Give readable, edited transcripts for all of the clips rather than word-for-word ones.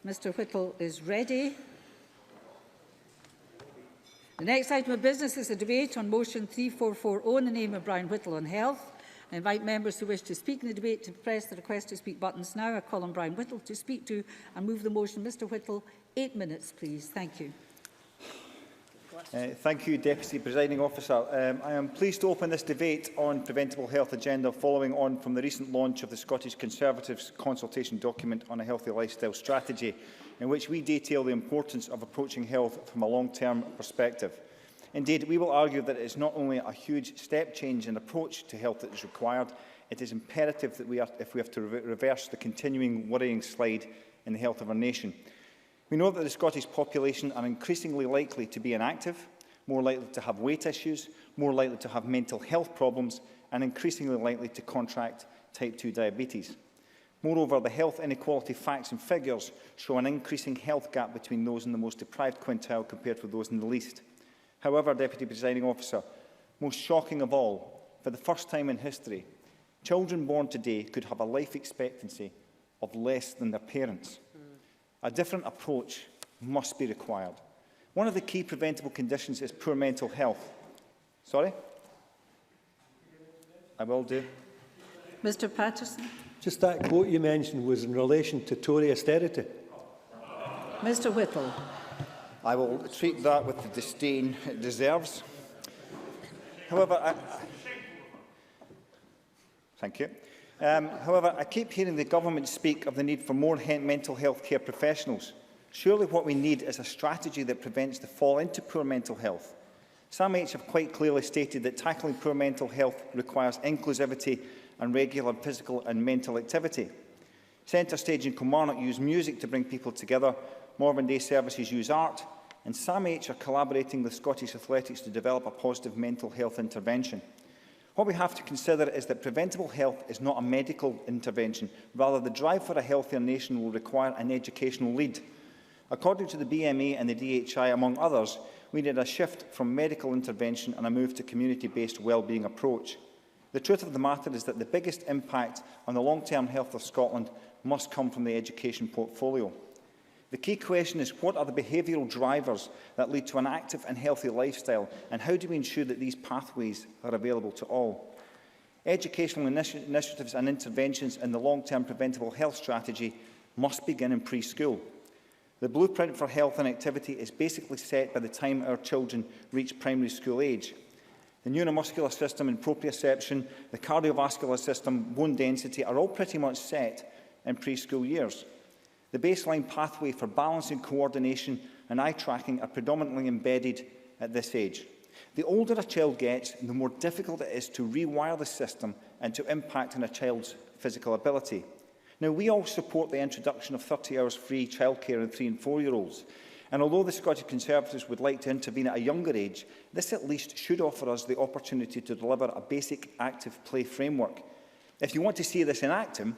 If Mr Whittle is ready. The next item of business is a debate on motion 3440 in the name of Brian Whittle on health. I invite members who wish to speak in the debate to press the request to speak buttons now. I call on Brian Whittle to speak to and move the motion. Mr Whittle, 8 minutes, please. Thank you. Thank you, Deputy Presiding Officer. I am pleased to open this debate on preventable health agenda following on from the recent launch of the Scottish Conservatives consultation document on a healthy lifestyle strategy, in which we detail the importance of approaching health from a long-term perspective. Indeed, we will argue that it is not only a huge step change in approach to health that is required, it is imperative that if we have to reverse the continuing worrying slide in the health of our nation. We know that the Scottish population are increasingly likely to be inactive, more likely to have weight issues, more likely to have mental health problems, and increasingly likely to contract type 2 diabetes. Moreover, the health inequality facts and figures show an increasing health gap between those in the most deprived quintile compared with those in the least. However, Deputy Presiding Officer, most shocking of all, for the first time in history, children born today could have a life expectancy of less than their parents. A different approach must be required. One of the key preventable conditions is poor mental health. Sorry? I will do. Mr Patterson. Just that quote you mentioned was in relation to Tory austerity. Mr Whittle. I will treat that with the disdain it deserves. However, thank you. However, I keep hearing the government speak of the need for more mental health care professionals. Surely what we need is a strategy that prevents the fall into poor mental health. SAMH have quite clearly stated that tackling poor mental health requires inclusivity and regular physical and mental activity. Centre Stage and Kilmarnock use music to bring people together, Morven Day services use art, and SAMH are collaborating with Scottish Athletics to develop a positive mental health intervention. What we have to consider is that preventable health is not a medical intervention. Rather, the drive for a healthier nation will require an educational lead. According to the BMA and the DHI, among others, we need a shift from medical intervention and a move to community-based wellbeing approach. The truth of the matter is that the biggest impact on the long-term health of Scotland must come from the education portfolio. The key question is, what are the behavioural drivers that lead to an active and healthy lifestyle, and how do we ensure that these pathways are available to all? Educational initiatives and interventions in the long-term preventable health strategy must begin in preschool. The blueprint for health and activity is basically set by the time our children reach primary school age. The neuromuscular system and proprioception, the cardiovascular system, bone density are all pretty much set in preschool years. The baseline pathway for balancing, coordination and eye tracking are predominantly embedded at this age. The older a child gets, the more difficult it is to rewire the system and to impact on a child's physical ability. Now, we all support the introduction of 30 hours free childcare in 3- and 4-year-olds. And although the Scottish Conservatives would like to intervene at a younger age, this at least should offer us the opportunity to deliver a basic active play framework. If you want to see this in action,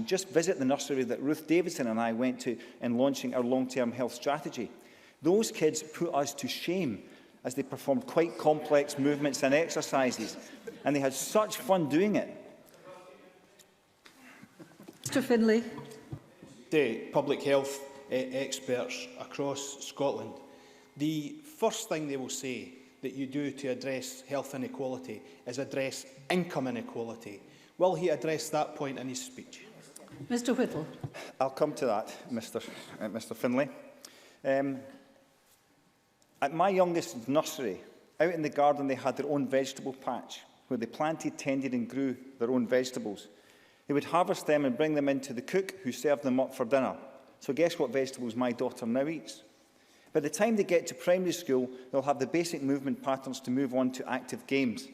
just visit the nursery that Ruth Davidson and I went to in launching our long-term health strategy. Those kids put us to shame as they performed quite complex movements and exercises, and they had such fun doing it. Mr Finlay. The public health experts across Scotland, the first thing they will say that you do to address health inequality is address income inequality. Will he address that point in his speech? Mr Whittle. I'll come to that, Mr Finlay. At my youngest nursery, out in the garden they had their own vegetable patch, where they planted, tended and grew their own vegetables. They would harvest them and bring them in to the cook, who served them up for dinner. So guess what vegetables my daughter now eats? By the time they get to primary school, they'll have the basic movement patterns to move on to active games.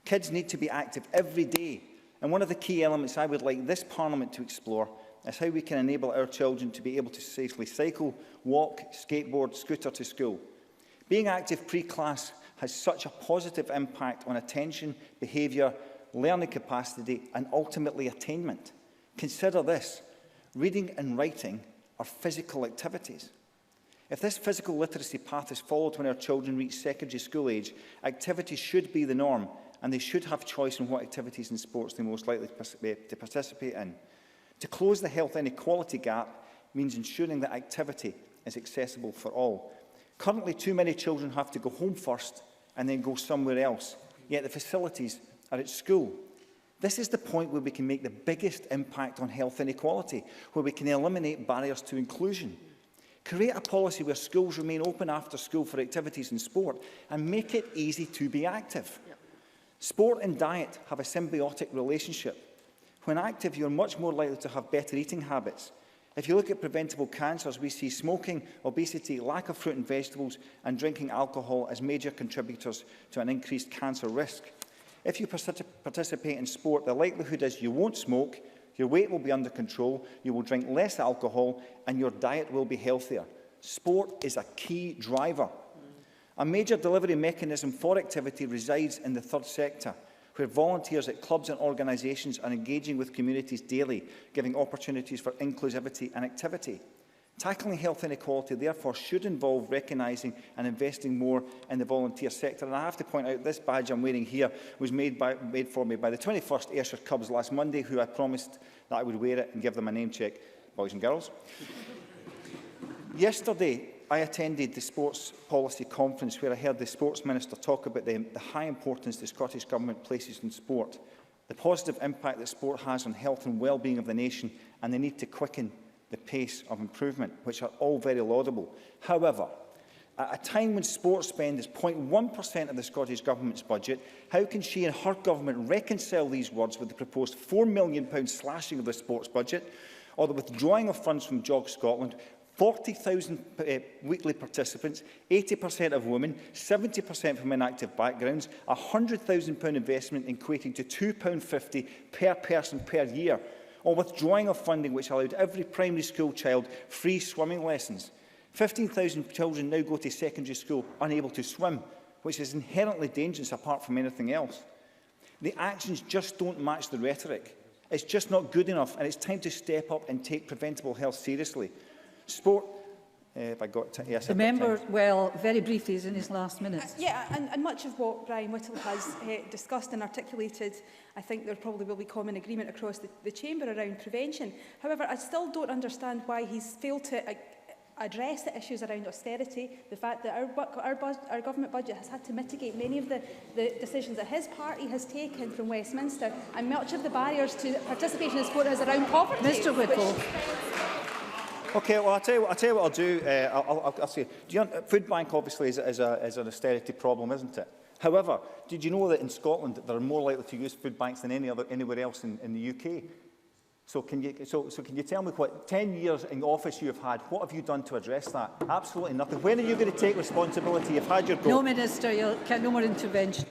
Kids need to be active every day. And one of the key elements I would like this Parliament to explore is how we can enable our children to be able to safely cycle, walk, skateboard, scooter to school. Being active pre-class has such a positive impact on attention, behaviour, learning capacity and ultimately attainment. Consider this: reading and writing are physical activities. If this physical literacy path is followed when our children reach secondary school age, activity should be the norm, and they should have choice in what activities and sports they're most likely to participate in. To close the health inequality gap, means ensuring that activity is accessible for all. Currently, too many children have to go home first and then go somewhere else, yet the facilities are at school. This is the point where we can make the biggest impact on health inequality, where we can eliminate barriers to inclusion. Create a policy where schools remain open after school for activities and sport, and make it easy to be active. Sport and diet have a symbiotic relationship. When active, you're much more likely to have better eating habits. If you look at preventable cancers, we see smoking, obesity, lack of fruit and vegetables, and drinking alcohol as major contributors to an increased cancer risk. If you participate in sport, the likelihood is you won't smoke, your weight will be under control, you will drink less alcohol, and your diet will be healthier. Sport is a key driver. A major delivery mechanism for activity resides in the third sector, where volunteers at clubs and organisations are engaging with communities daily, giving opportunities for inclusivity and activity. Tackling health inequality, therefore, should involve recognising and investing more in the volunteer sector. And I have to point out, this badge I'm wearing here was made for me by the 21st Ayrshire Cubs last Monday, who I promised that I would wear it and give them a name check, boys and girls. Yesterday, I attended the Sports Policy Conference, where I heard the Sports Minister talk about the high importance the Scottish Government places in sport, the positive impact that sport has on health and well-being of the nation, and the need to quicken the pace of improvement, which are all very laudable. However, at a time when sports spend is 0.1% of the Scottish Government's budget, how can she and her government reconcile these words with the proposed £4 million slashing of the sports budget, or the withdrawing of funds from Jog Scotland, 40,000 weekly participants, 80% of women, 70% from inactive backgrounds, a £100,000 investment equating to £2.50 per person per year, or withdrawing of funding which allowed every primary school child free swimming lessons. 15,000 children now go to secondary school unable to swim, which is inherently dangerous apart from anything else. The actions just don't match the rhetoric. It's just not good enough, and it's time to step up and take preventable health seriously. Sport, if I got to, yes, the member, well, very briefly, is in his last minutes. And much of what Brian Whittle has discussed and articulated, I think there probably will be common agreement across the chamber around prevention. However, I still don't understand why he's failed to address the issues around austerity, the fact that our government budget has had to mitigate many of the decisions that his party has taken from Westminster, and much of the barriers to participation in sport is around poverty. Mr Whittle. Okay, well, I'll tell you what I'll do. I'll say, food bank obviously is an austerity problem, isn't it? However, did you know that in Scotland there are more likely to use food banks than anywhere else in the UK? So can you tell me what 10 years in office you have had? What have you done to address that? Absolutely nothing. When are you going to take responsibility? You've had your go. No, Minister. No more intervention.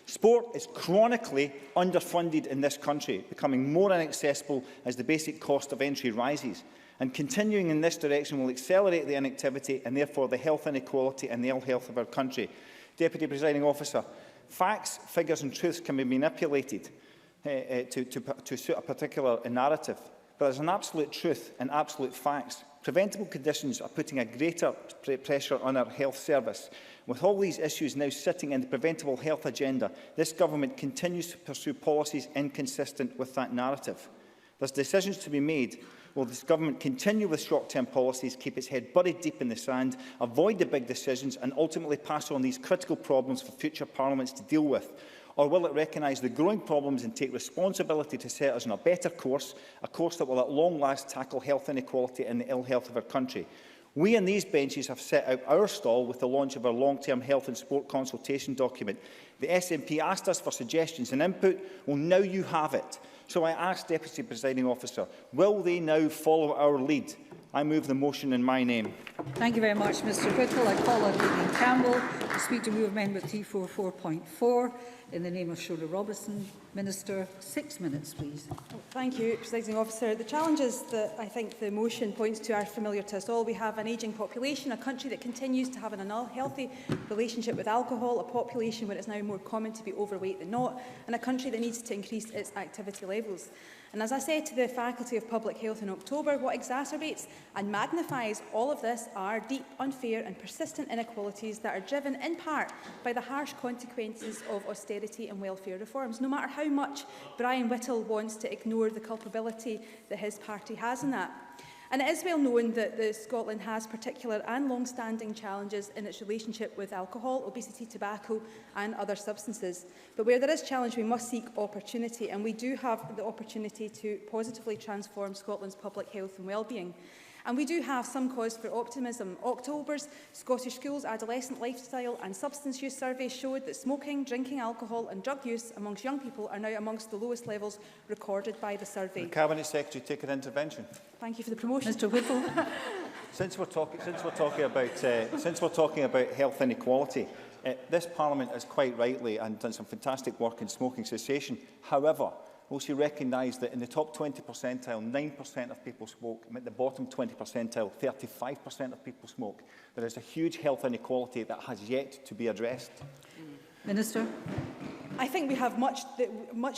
Sport is chronically underfunded in this country, becoming more inaccessible as the basic cost of entry rises. And continuing in this direction will accelerate the inactivity and therefore the health inequality and the ill health of our country. Deputy Presiding Officer, facts, figures and truths can be manipulated to suit a particular narrative, but there's an absolute truth and absolute facts. Preventable conditions are putting a greater pressure on our health service. With all these issues now sitting in the preventable health agenda, this government continues to pursue policies inconsistent with that narrative. There's decisions to be made. Will this government continue with short-term policies, keep its head buried deep in the sand, avoid the big decisions and ultimately pass on these critical problems for future parliaments to deal with? Or will it recognise the growing problems and take responsibility to set us on a better course, a course that will at long last tackle health inequality and the ill health of our country? We in these benches have set out our stall with the launch of our long-term health and sport consultation document. The SNP asked us for suggestions and input. Well, now you have it. So I ask Deputy Presiding Officer, will they now follow our lead? I move the motion in my name. Thank you very much, Mr Whittle. I call on Lillian Campbell to speak to move Amendment 344.4 in the name of Shona Robertson. Minister, 6 minutes, please. Thank you, Presiding Officer. The challenges that I think the motion points to are familiar to us all. We have an ageing population, a country that continues to have an unhealthy relationship with alcohol, a population where it's now more common to be overweight than not, and a country that needs to increase its activity levels. And as I said to the Faculty of Public Health in October, what exacerbates and magnifies all of this are deep, unfair and persistent inequalities that are driven in part by the harsh consequences of austerity and welfare reforms. No matter how much Brian Whittle wants to ignore the culpability that his party has in that. And it is well known that Scotland has particular and long-standing challenges in its relationship with alcohol, obesity, tobacco and other substances. But where there is challenge, we must seek opportunity, and we do have the opportunity to positively transform Scotland's public health and wellbeing. And we do have some cause for optimism. October's Scottish Schools Adolescent Lifestyle and Substance Use Survey showed that smoking, drinking alcohol and drug use amongst young people are now amongst the lowest levels recorded by the survey. The Cabinet Secretary take an intervention. Thank you for the promotion. Mr Whittle. Since we're talking about health inequality, this Parliament has quite rightly and done some fantastic work in smoking cessation. However, also recognise that in the top 20 percentile, 9% of people smoke, and at the bottom 20 percentile, 35% of people smoke. There is a huge health inequality that has yet to be addressed. Minister. I think we have much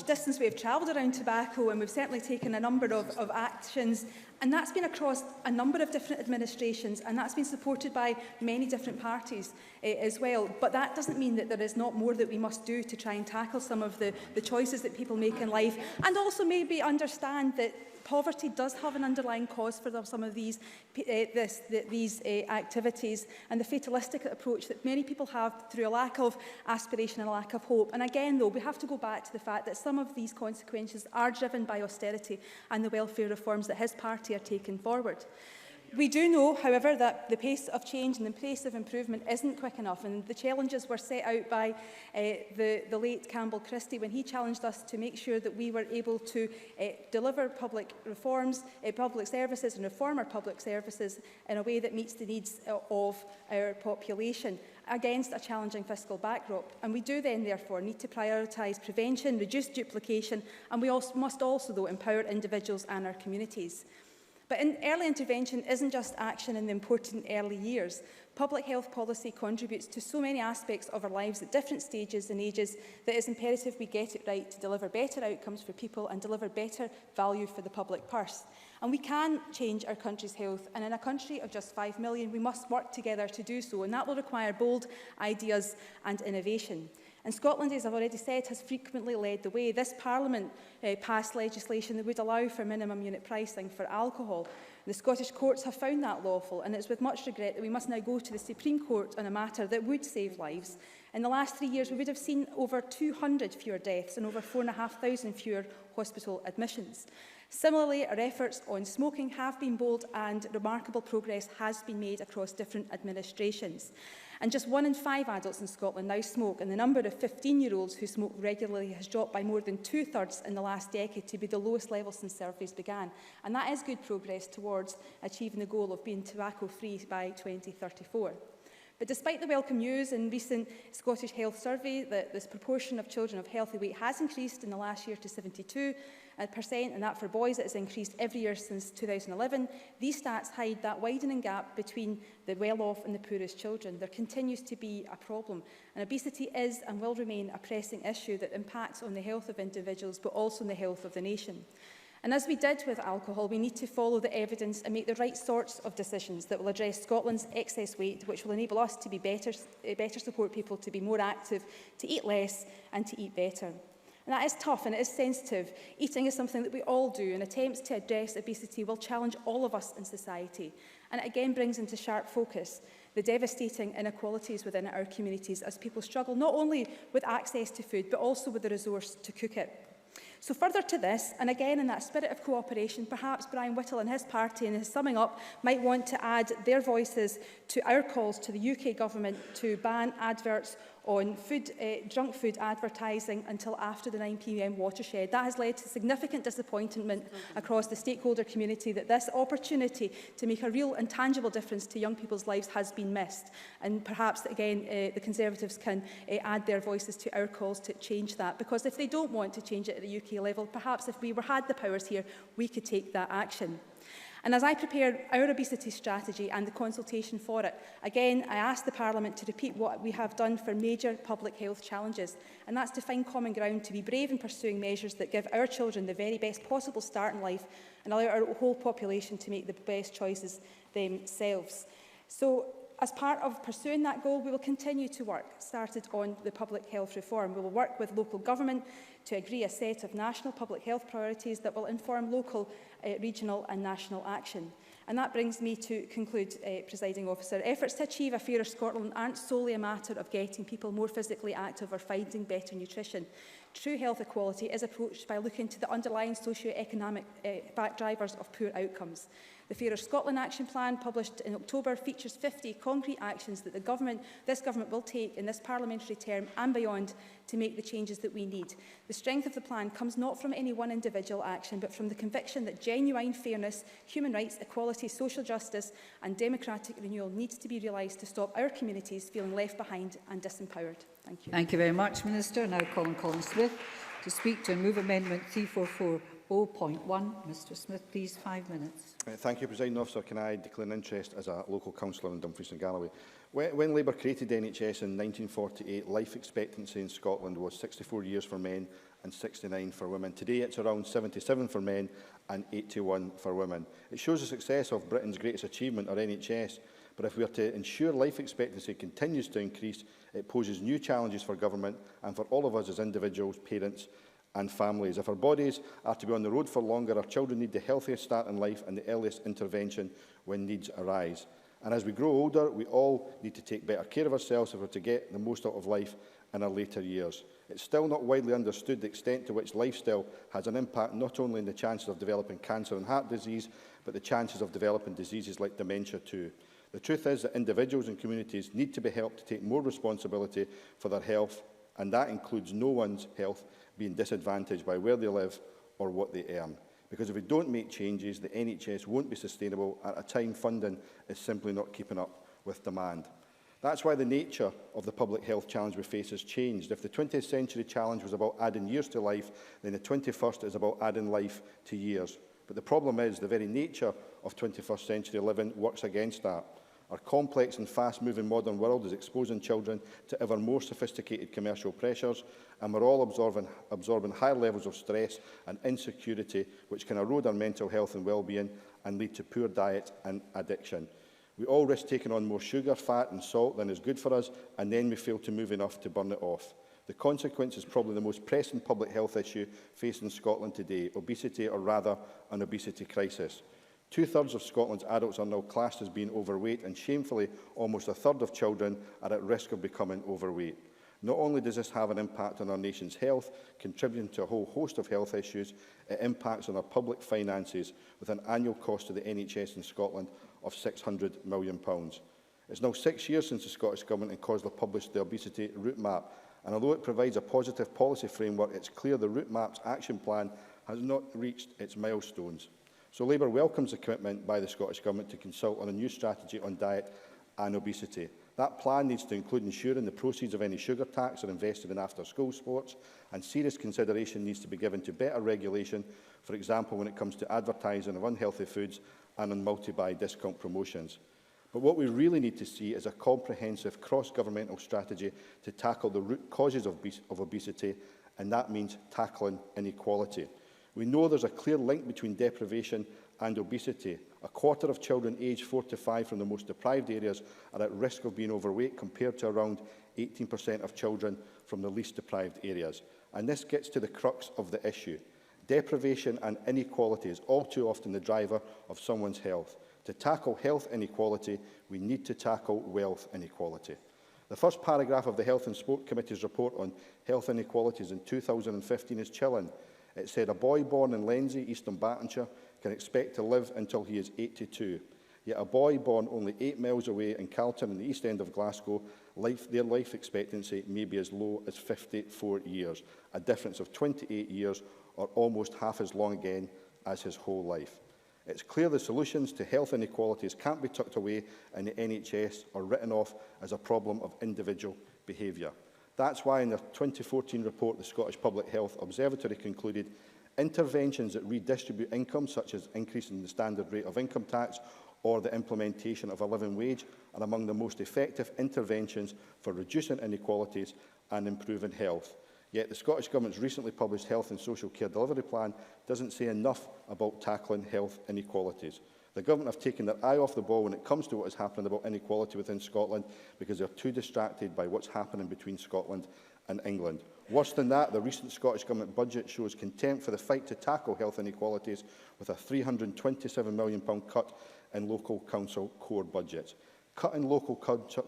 distance we have travelled around tobacco, and we've certainly taken a number of actions, and that's been across a number of different administrations, and that's been supported by many different parties as well. But that doesn't mean that there is not more that we must do to try and tackle some of the choices that people make in life, and also maybe understand that poverty does have an underlying cause for some of these activities, and the fatalistic approach that many people have through a lack of aspiration and a lack of hope. And again, though, we have to go back to the fact that some of these consequences are driven by austerity and the welfare reforms that his party are taking forward. We do know, however, that the pace of change and the pace of improvement isn't quick enough, and the challenges were set out by the late Campbell Christie when he challenged us to make sure that we were able to deliver public reforms, public services and reform our public services in a way that meets the needs of our population against a challenging fiscal backdrop. And we do then, therefore, need to prioritise prevention, reduce duplication, and we must also, though, empower individuals and our communities. But early intervention isn't just action in the important early years. Public health policy contributes to so many aspects of our lives at different stages and ages that it's imperative we get it right to deliver better outcomes for people and deliver better value for the public purse. And we can change our country's health, and in a country of just 5 million, we must work together to do so, and that will require bold ideas and innovation. And Scotland, as I've already said, has frequently led the way. This Parliament passed legislation that would allow for minimum unit pricing for alcohol. The Scottish courts have found that lawful, and it's with much regret that we must now go to the Supreme Court on a matter that would save lives. In the last 3 years, we would have seen over 200 fewer deaths and over 4,500 fewer hospital admissions. Similarly, our efforts on smoking have been bold, and remarkable progress has been made across different administrations. And just 1 in 5 adults in Scotland now smoke, and the number of 15-year-olds who smoke regularly has dropped by more than 2/3 in the last decade to be the lowest level since surveys began. And that is good progress towards achieving the goal of being tobacco-free by 2034. But despite the welcome news in recent Scottish Health Survey that this proportion of children of healthy weight has increased in the last year to 72%, and that for boys it has increased every year since 2011, these stats hide that widening gap between the well-off and the poorest children. There continues to be a problem, and obesity is and will remain a pressing issue that impacts on the health of individuals but also on the health of the nation. And as we did with alcohol, we need to follow the evidence and make the right sorts of decisions that will address Scotland's excess weight, which will enable us to be better support people to be more active, to eat less and to eat better. And that is tough and it is sensitive. Eating is something that we all do, and attempts to address obesity will challenge all of us in society. And it again brings into sharp focus the devastating inequalities within our communities as people struggle not only with access to food, but also with the resource to cook it. So further to this, and again in that spirit of cooperation, perhaps Brian Whittle and his party in his summing up might want to add their voices to our calls to the UK Government to ban adverts on junk food advertising until after the 9 p.m. watershed. That has led to significant disappointment across the stakeholder community that this opportunity to make a real and tangible difference to young people's lives has been missed. And perhaps, again, the Conservatives can add their voices to our calls to change that. Because if they don't want to change it at the UK level, perhaps if we had the powers here, we could take that action. And as I prepare our obesity strategy and the consultation for it, again, I ask the Parliament to repeat what we have done for major public health challenges, and that's to find common ground, to be brave in pursuing measures that give our children the very best possible start in life and allow our whole population to make the best choices themselves. So, as part of pursuing that goal, we will continue to work, started on the public health reform. We will work with local government to agree a set of national public health priorities that will inform local, regional and national action. And that brings me to conclude, Presiding Officer. Efforts to achieve a fairer Scotland aren't solely a matter of getting people more physically active or finding better nutrition. True health equality is approached by looking to the underlying socio-economic back drivers of poor outcomes. The Fairer Scotland Action Plan, published in October, features 50 concrete actions that this government will take in this parliamentary term and beyond to make the changes that we need. The strength of the plan comes not from any one individual action, but from the conviction that genuine fairness, human rights, equality, social justice and democratic renewal needs to be realised to stop our communities feeling left behind and disempowered. Thank you. Thank you very much, Minister. Now calling Colin Smith to speak to and move Amendment 3440.1. Mr Smith, please, 5 minutes. Thank you, Presiding Officer. Can I declare an interest as a local councillor in Dumfries and Galloway? When Labour created the NHS in 1948, life expectancy in Scotland was 64 years for men and 69 for women. Today it's around 77 for men and 81 for women. It shows the success of Britain's greatest achievement, our NHS. But if we are to ensure life expectancy continues to increase, it poses new challenges for government and for all of us as individuals, parents and families. If our bodies are to be on the road for longer, our children need the healthiest start in life and the earliest intervention when needs arise. And as we grow older, we all need to take better care of ourselves if we're to get the most out of life in our later years. It's still not widely understood the extent to which lifestyle has an impact not only on the chances of developing cancer and heart disease, but the chances of developing diseases like dementia too. The truth is that individuals and communities need to be helped to take more responsibility for their health, and that includes no one's health being disadvantaged by where they live or what they earn. Because if we don't make changes, the NHS won't be sustainable at a time funding is simply not keeping up with demand. That's why the nature of the public health challenge we face has changed. If the 20th century challenge was about adding years to life, then the 21st is about adding life to years. But the problem is the very nature of 21st century living works against that. Our complex and fast-moving modern world is exposing children to ever more sophisticated commercial pressures, and we're all absorbing higher levels of stress and insecurity, which can erode our mental health and well-being and lead to poor diet and addiction. We all risk taking on more sugar, fat and salt than is good for us, and then we fail to move enough to burn it off. The consequence is probably the most pressing public health issue facing Scotland today, obesity, or rather an obesity crisis. 2/3 of Scotland's adults are now classed as being overweight, and shamefully, almost a third of children are at risk of becoming overweight. Not only does this have an impact on our nation's health, contributing to a whole host of health issues, it impacts on our public finances with an annual cost to the NHS in Scotland of £600 million. It's now 6 years since the Scottish Government and COSLA published the obesity route map, and although it provides a positive policy framework, it's clear the route map's action plan has not reached its milestones. So Labour welcomes the commitment by the Scottish Government to consult on a new strategy on diet and obesity. That plan needs to include ensuring the proceeds of any sugar tax are invested in after-school sports, and serious consideration needs to be given to better regulation, for example when it comes to advertising of unhealthy foods and on multi-buy discount promotions. But what we really need to see is a comprehensive cross-governmental strategy to tackle the root causes of obesity, and that means tackling inequality. We know there's a clear link between deprivation and obesity. A quarter of children aged 4 to 5 from the most deprived areas are at risk of being overweight, compared to around 18% of children from the least deprived areas. And this gets to the crux of the issue. Deprivation and inequality is all too often the driver of someone's health. To tackle health inequality, we need to tackle wealth inequality. The first paragraph of the Health and Sport Committee's report on health inequalities in 2015 is chilling. It said a boy born in Lenzie, East Dunbartonshire, can expect to live until he is 82. Yet a boy born only 8 miles away in Calton in the east end of Glasgow, their life expectancy may be as low as 54 years, a difference of 28 years, or almost half as long again as his whole life. It's clear the solutions to health inequalities can't be tucked away in the NHS or written off as a problem of individual behaviour. That's why in their 2014 report, the Scottish Public Health Observatory concluded interventions that redistribute income, such as increasing the standard rate of income tax or the implementation of a living wage, are among the most effective interventions for reducing inequalities and improving health. Yet the Scottish Government's recently published Health and Social Care Delivery Plan doesn't say enough about tackling health inequalities. The Government have taken their eye off the ball when it comes to what is happening about inequality within Scotland, because they are too distracted by what's happening between Scotland and England. Worse than that, the recent Scottish Government budget shows contempt for the fight to tackle health inequalities, with a £327 million cut in local council core budgets. Cutting local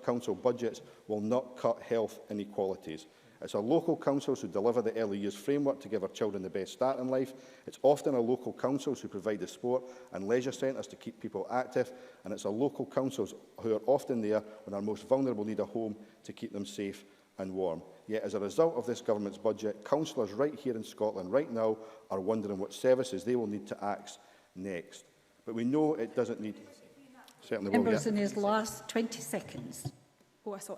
council budgets will not cut health inequalities. It's our local councils who deliver the early years framework to give our children the best start in life. It's often our local councils who provide the sport and leisure centres to keep people active. And it's our local councils who are often there when our most vulnerable need a home to keep them safe and warm. Yet, as a result of this government's budget, councillors right here in Scotland right now are wondering what services they will need to axe next. But we know it doesn't need... Certainly will, Members in his last 20 seconds. Oh, I saw.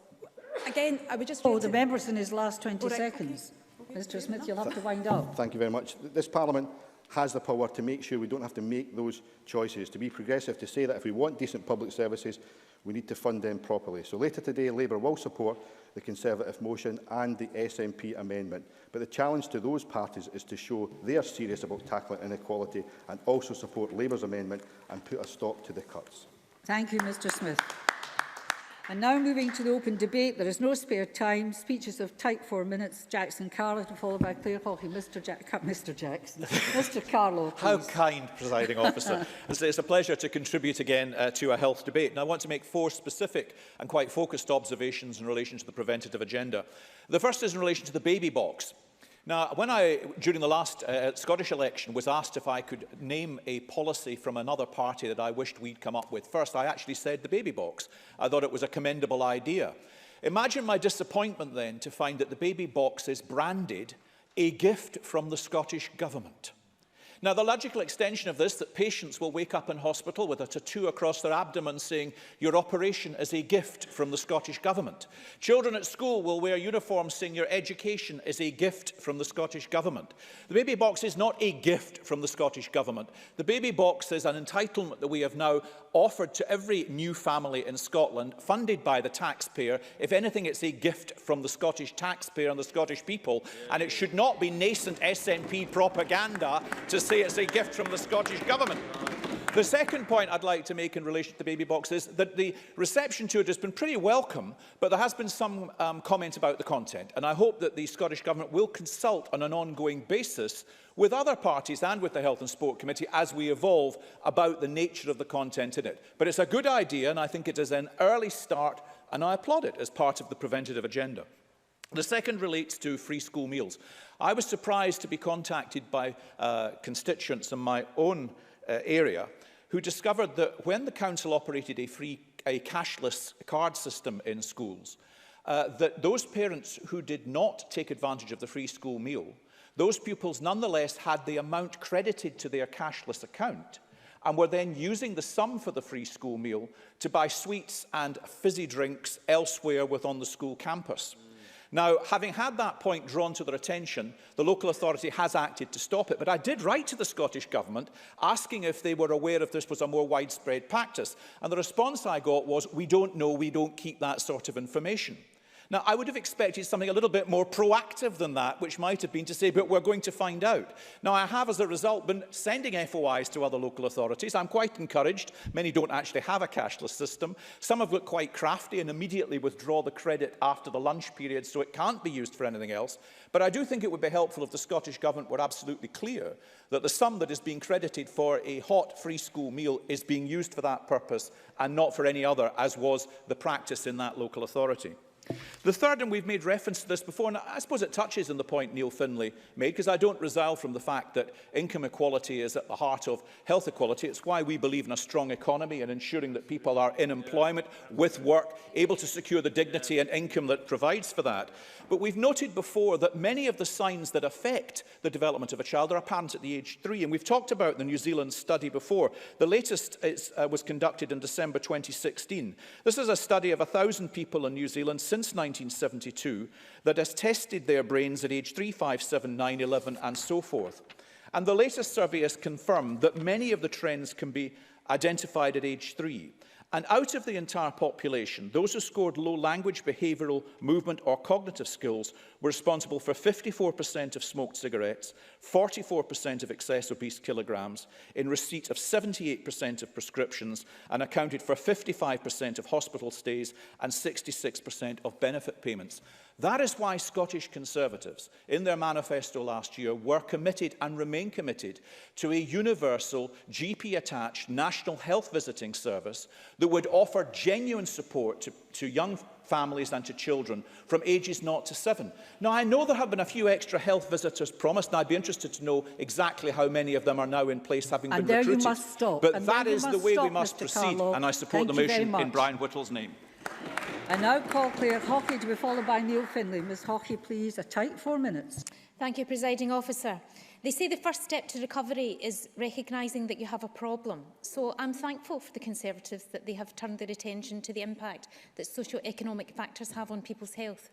Again, I would just... Oh, the members in his last 20 right, seconds. okay. Mr Smith, you'll have to wind up. Thank you very much. This Parliament has the power to make sure we don't have to make those choices, to be progressive, to say that if we want decent public services, we need to fund them properly. So later today, Labour will support the Conservative motion and the SNP amendment. But the challenge to those parties is to show they are serious about tackling inequality and also support Labour's amendment and put a stop to the cuts. Thank you, Mr Smith. And now moving to the open debate, there is no spare time. Speeches of type 4 minutes. Jackson Carlo, followed by Claire Hawley. Mr Jackson. Mr Carlo, please. How kind, presiding officer. It's a pleasure to contribute again to a health debate. And I want to make 4 specific and quite focused observations in relation to the preventative agenda. The first is in relation to the baby box. Now, when I, during the last Scottish election, was asked if I could name a policy from another party that I wished we'd come up with first, I actually said the baby box. I thought it was a commendable idea. Imagine my disappointment then to find that the baby box is branded a gift from the Scottish Government. Now, the logical extension of this, that patients will wake up in hospital with a tattoo across their abdomen saying, your operation is a gift from the Scottish Government. Children at school will wear uniforms saying your education is a gift from the Scottish Government. The baby box is not a gift from the Scottish Government. The baby box is an entitlement that we have now offered to every new family in Scotland, funded by the taxpayer. If anything, it's a gift from the Scottish taxpayer and the Scottish people, and it should not be nascent SNP propaganda to say it's a gift from the Scottish Government. The second point I'd like to make in relation to the baby box is that the reception to it has been pretty welcome, but there has been some comment about the content, and I hope that the Scottish Government will consult on an ongoing basis with other parties and with the Health and Sport Committee as we evolve about the nature of the content in it. But it's a good idea, and I think it is an early start, and I applaud it as part of the preventative agenda. The second relates to free school meals. I was surprised to be contacted by constituents in my own area who discovered that when the council operated a cashless card system in schools, that those parents who did not take advantage of the free school meal, those pupils nonetheless had the amount credited to their cashless account and were then using the sum for the free school meal to buy sweets and fizzy drinks elsewhere within the school campus. Now, having had that point drawn to their attention, the local authority has acted to stop it. But I did write to the Scottish Government asking if they were aware if this was a more widespread practice. And the response I got was, we don't know, we don't keep that sort of information. Now, I would have expected something a little bit more proactive than that, which might have been to say, but we're going to find out. Now, I have, as a result, been sending FOIs to other local authorities. I'm quite encouraged. Many don't actually have a cashless system. Some have looked quite crafty and immediately withdraw the credit after the lunch period, so it can't be used for anything else. But I do think it would be helpful if the Scottish Government were absolutely clear that the sum that is being credited for a hot free school meal is being used for that purpose and not for any other, as was the practice in that local authority. The third, and we've made reference to this before, and I suppose it touches on the point Neil Findlay made, because I don't resile from the fact that income equality is at the heart of health equality. It's why we believe in a strong economy and ensuring that people are in employment, with work, able to secure the dignity and income that provides for that. But we've noted before that many of the signs that affect the development of a child are apparent at the age 3, and we've talked about the New Zealand study before. The latest was conducted in December 2016. This is a study of 1,000 people in New Zealand since 1972 that has tested their brains at age 3, 5, 7, 9, 11 and so forth. And the latest survey has confirmed that many of the trends can be identified at age 3. And out of the entire population, those who scored low language, behavioural, movement or cognitive skills were responsible for 54% of smoked cigarettes, 44% of excess obese kilograms, in receipt of 78% of prescriptions, and accounted for 55% of hospital stays and 66% of benefit payments. That is why Scottish Conservatives, in their manifesto last year, were committed and remain committed to a universal GP-attached national health visiting service that would offer genuine support to young families and to children from ages 0 to 7. Now, I know there have been a few extra health visitors promised, and I'd be interested to know exactly how many of them are now in place, having been recruited. And there you must stop. But that is the way we must proceed, and I support the motion in Brian Whittle's name. I now call Claire Hawkey to be followed by Neil Findlay. Ms Hawkey, please, a tight 4 minutes. Thank you, Presiding Officer. They say the first step to recovery is recognising that you have a problem. So I'm thankful for the Conservatives that they have turned their attention to the impact that socio-economic factors have on people's health.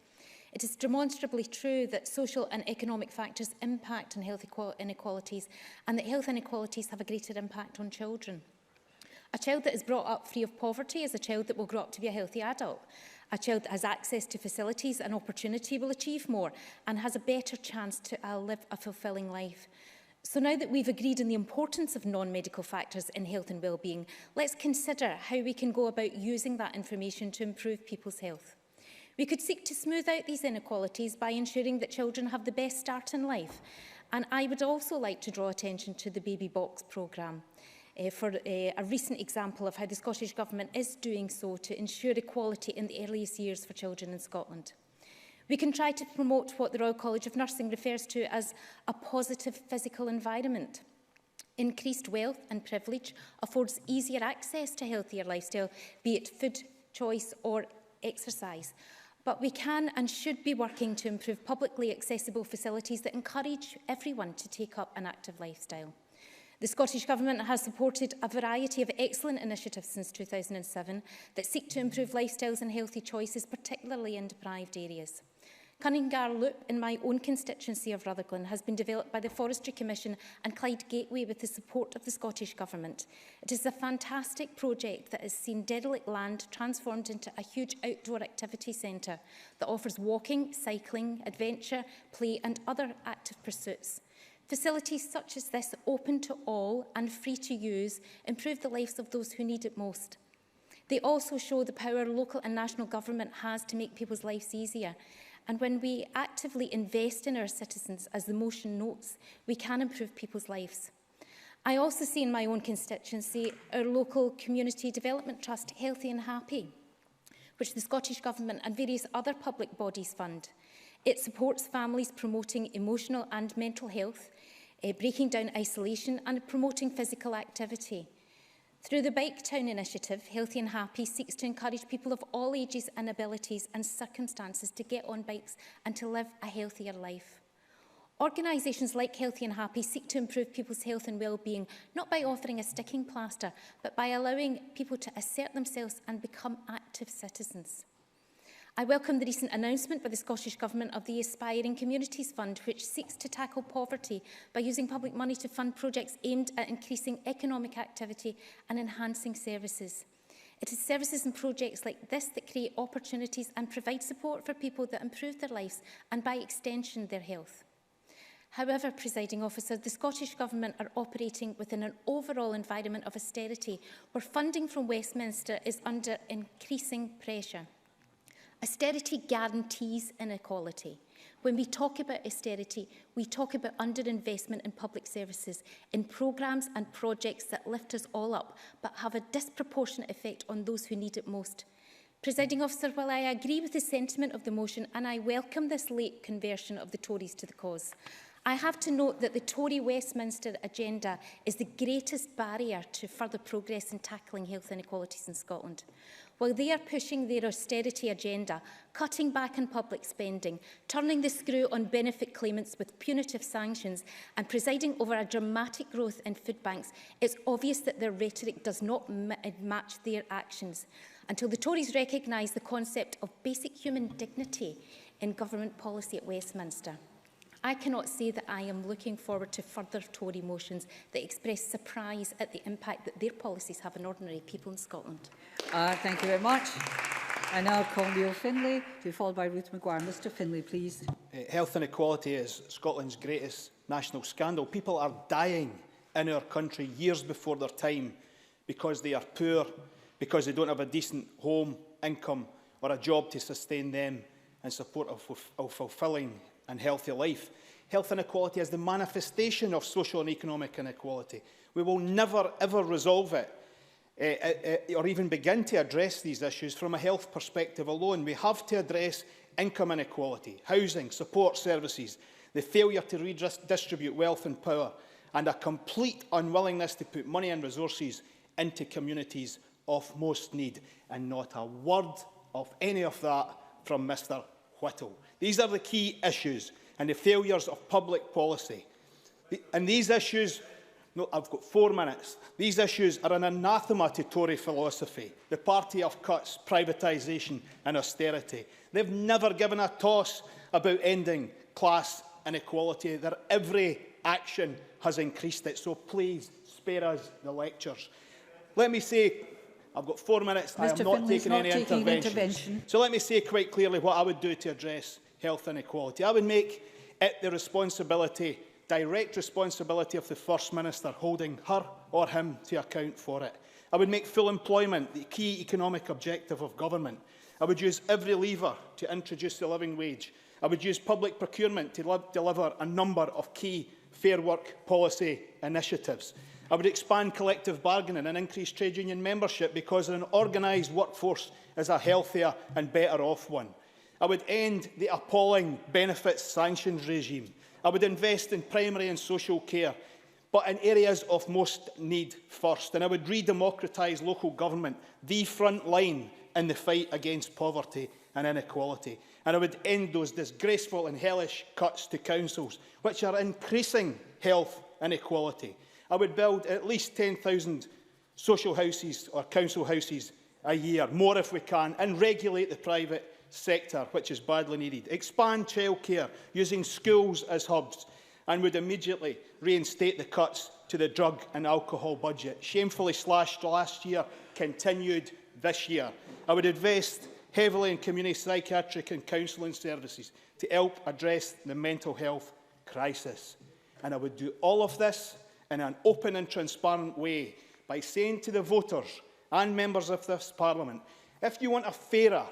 It is demonstrably true that social and economic factors impact on health inequalities, and that health inequalities have a greater impact on children. A child that is brought up free of poverty is a child that will grow up to be a healthy adult. A child that has access to facilities and opportunity will achieve more and has a better chance to live a fulfilling life. So now that we've agreed on the importance of non-medical factors in health and well-being, let's consider how we can go about using that information to improve people's health. We could seek to smooth out these inequalities by ensuring that children have the best start in life. And I would also like to draw attention to the Baby Box programme. For a recent example of how the Scottish Government is doing so to ensure equality in the earliest years for children in Scotland. We can try to promote what the Royal College of Nursing refers to as a positive physical environment. Increased wealth and privilege affords easier access to healthier lifestyle, be it food choice or exercise. But we can and should be working to improve publicly accessible facilities that encourage everyone to take up an active lifestyle. The Scottish Government has supported a variety of excellent initiatives since 2007 that seek to improve lifestyles and healthy choices, particularly in deprived areas. Cunningar Loop, in my own constituency of Rutherglen, has been developed by the Forestry Commission and Clyde Gateway with the support of the Scottish Government. It is a fantastic project that has seen derelict land transformed into a huge outdoor activity centre that offers walking, cycling, adventure, play and other active pursuits. Facilities such as this, open to all and free to use, improve the lives of those who need it most. They also show the power local and national government has to make people's lives easier. And when we actively invest in our citizens, as the motion notes, we can improve people's lives. I also see in my own constituency our local community development trust, Healthy and Happy, which the Scottish Government and various other public bodies fund. It supports families promoting emotional and mental health, breaking down isolation and promoting physical activity. Through the Bike Town initiative, Healthy and Happy seeks to encourage people of all ages and abilities and circumstances to get on bikes and to live a healthier life. Organisations like Healthy and Happy seek to improve people's health and well-being, not by offering a sticking plaster, but by allowing people to assert themselves and become active citizens. I welcome the recent announcement by the Scottish Government of the Aspiring Communities Fund, which seeks to tackle poverty by using public money to fund projects aimed at increasing economic activity and enhancing services. It is services and projects like this that create opportunities and provide support for people that improve their lives and, by extension, their health. However, Presiding Officer, the Scottish Government are operating within an overall environment of austerity where funding from Westminster is under increasing pressure. Austerity guarantees inequality. When we talk about austerity, we talk about underinvestment in public services, in programmes and projects that lift us all up, but have a disproportionate effect on those who need it most. Presiding Officer, while I agree with the sentiment of the motion and I welcome this late conversion of the Tories to the cause, I have to note that the Tory Westminster agenda is the greatest barrier to further progress in tackling health inequalities in Scotland. While they are pushing their austerity agenda, cutting back on public spending, turning the screw on benefit claimants with punitive sanctions and presiding over a dramatic growth in food banks, it's obvious that their rhetoric does not match their actions. Until the Tories recognise the concept of basic human dignity in government policy at Westminster. I cannot say that I am looking forward to further Tory motions that express surprise at the impact that their policies have on ordinary people in Scotland. Thank you very much. I now call Neil Findlay, to be followed by Ruth Maguire. Mr Findlay, please. Health inequality is Scotland's greatest national scandal. People are dying in our country years before their time because they are poor, because they don't have a decent home, income or a job to sustain them in support of fulfilling and healthy life. Health inequality is the manifestation of social and economic inequality. We will never ever resolve it or even begin to address these issues from a health perspective alone. We have to address income inequality, housing, support services, the failure to redistribute wealth and power, and a complete unwillingness to put money and resources into communities of most need. And not a word of any of that from Mr Whittle. These are the key issues and the failures of public policy. And these issues, no, I've got 4 minutes. These issues are an anathema to Tory philosophy, the party of cuts, privatisation and austerity. They've never given a toss about ending class inequality. Their every action has increased it. So please spare us the lectures. Let me say, I've got 4 minutes. I am not taking any intervention. So let me say quite clearly what I would do to address health inequality. I would make it the responsibility, direct responsibility of the First Minister holding her or him to account for it. I would make full employment the key economic objective of government. I would use every lever to introduce the living wage. I would use public procurement to deliver a number of key Fair Work policy initiatives. I would expand collective bargaining and increase trade union membership because an organised workforce is a healthier and better off one. I would end the appalling benefits sanctions regime. I would invest in primary and social care, but in areas of most need first. And I would re-democratise local government, the front line in the fight against poverty and inequality. And I would end those disgraceful and hellish cuts to councils, which are increasing health inequality. I would build at least 10,000 social houses or council houses a year, more if we can, and regulate the private sector, which is badly needed. Expand childcare using schools as hubs, and would immediately reinstate the cuts to the drug and alcohol budget, shamefully slashed last year, continued this year. I would invest heavily in community psychiatric and counselling services to help address the mental health crisis. And I would do all of this in an open and transparent way by saying to the voters and members of this Parliament, if you want a fairer,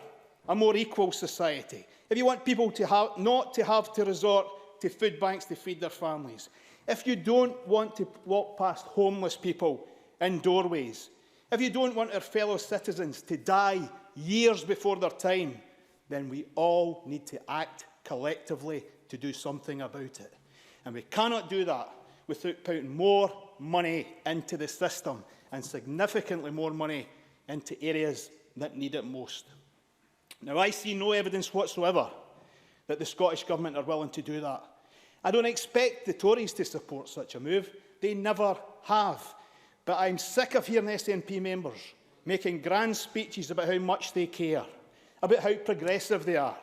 a more equal society, if you want people to not to have to resort to food banks to feed their families, if you don't want to walk past homeless people in doorways, if you don't want our fellow citizens to die years before their time, then we all need to act collectively to do something about it. And we cannot do that without putting more money into the system and significantly more money into areas that need it most. Now, I see no evidence whatsoever that the Scottish Government are willing to do that. I don't expect the Tories to support such a move. They never have. But I'm sick of hearing SNP members making grand speeches about how much they care, about how progressive they are,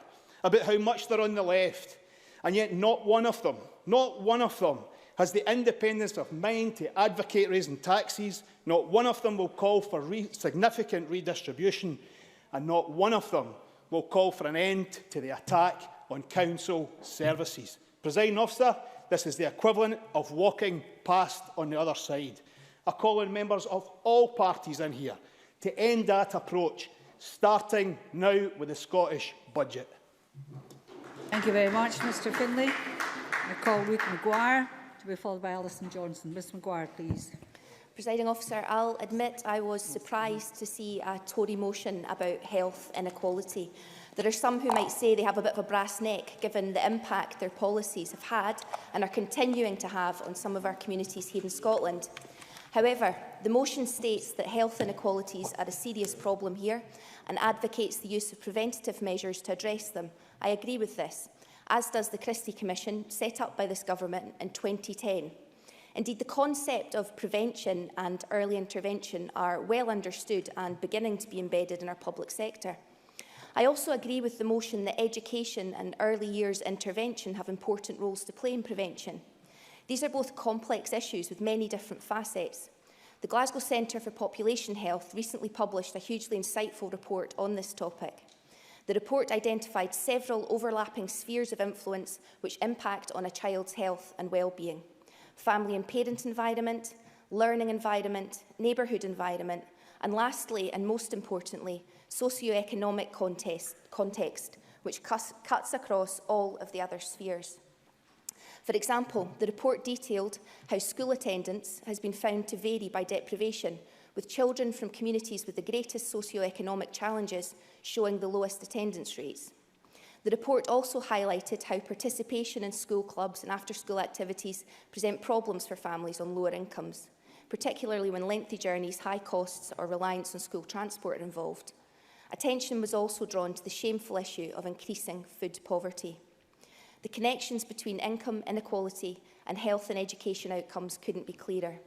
about how much they're on the left, and yet not one of them has the independence of mind to advocate raising taxes, not one of them will call for significant redistribution, and not one of them will call for an end to the attack on council services. Presiding Officer, this is the equivalent of walking past on the other side. I call on members of all parties in here to end that approach, starting now with the Scottish budget. Thank you very much, Mr Findlay. I call Ruth Maguire, to be followed by Alison Johnson. Ms Maguire, please. Presiding Officer, I'll admit I was surprised to see a Tory motion about health inequality. There are some who might say they have a bit of a brass neck, given the impact their policies have had and are continuing to have on some of our communities here in Scotland. However, the motion states that health inequalities are a serious problem here and advocates the use of preventative measures to address them. I agree with this, as does the Christie Commission, set up by this government in 2010. Indeed, the concept of prevention and early intervention are well understood and beginning to be embedded in our public sector. I also agree with the motion that education and early years intervention have important roles to play in prevention. These are both complex issues with many different facets. The Glasgow Centre for Population Health recently published a hugely insightful report on this topic. The report identified several overlapping spheres of influence which impact on a child's health and well-being: family and parent environment, learning environment, neighbourhood environment, and lastly, and most importantly, socio-economic context, which cuts across all of the other spheres. For example, the report detailed how school attendance has been found to vary by deprivation, with children from communities with the greatest socio-economic challenges showing the lowest attendance rates. The report also highlighted how participation in school clubs and after-school activities present problems for families on lower incomes, particularly when lengthy journeys, high costs or reliance on school transport are involved. Attention was also drawn to the shameful issue of increasing food poverty. The connections between income inequality and health and education outcomes couldn't be clearer.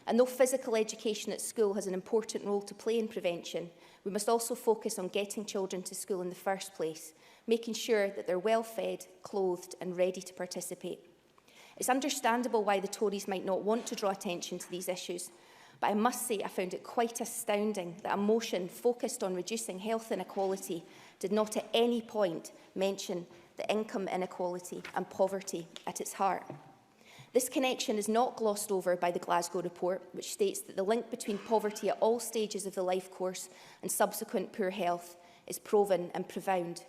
And though physical education at school has an important role to play in prevention, we must also focus on getting children to school in the first place, making sure that they're well fed, clothed and ready to participate. It's understandable why the Tories might not want to draw attention to these issues, but I must say I found it quite astounding that a motion focused on reducing health inequality did not at any point mention the income inequality and poverty at its heart. This connection is not glossed over by the Glasgow report, which states that the link between poverty at all stages of the life course and subsequent poor health is proven and profound.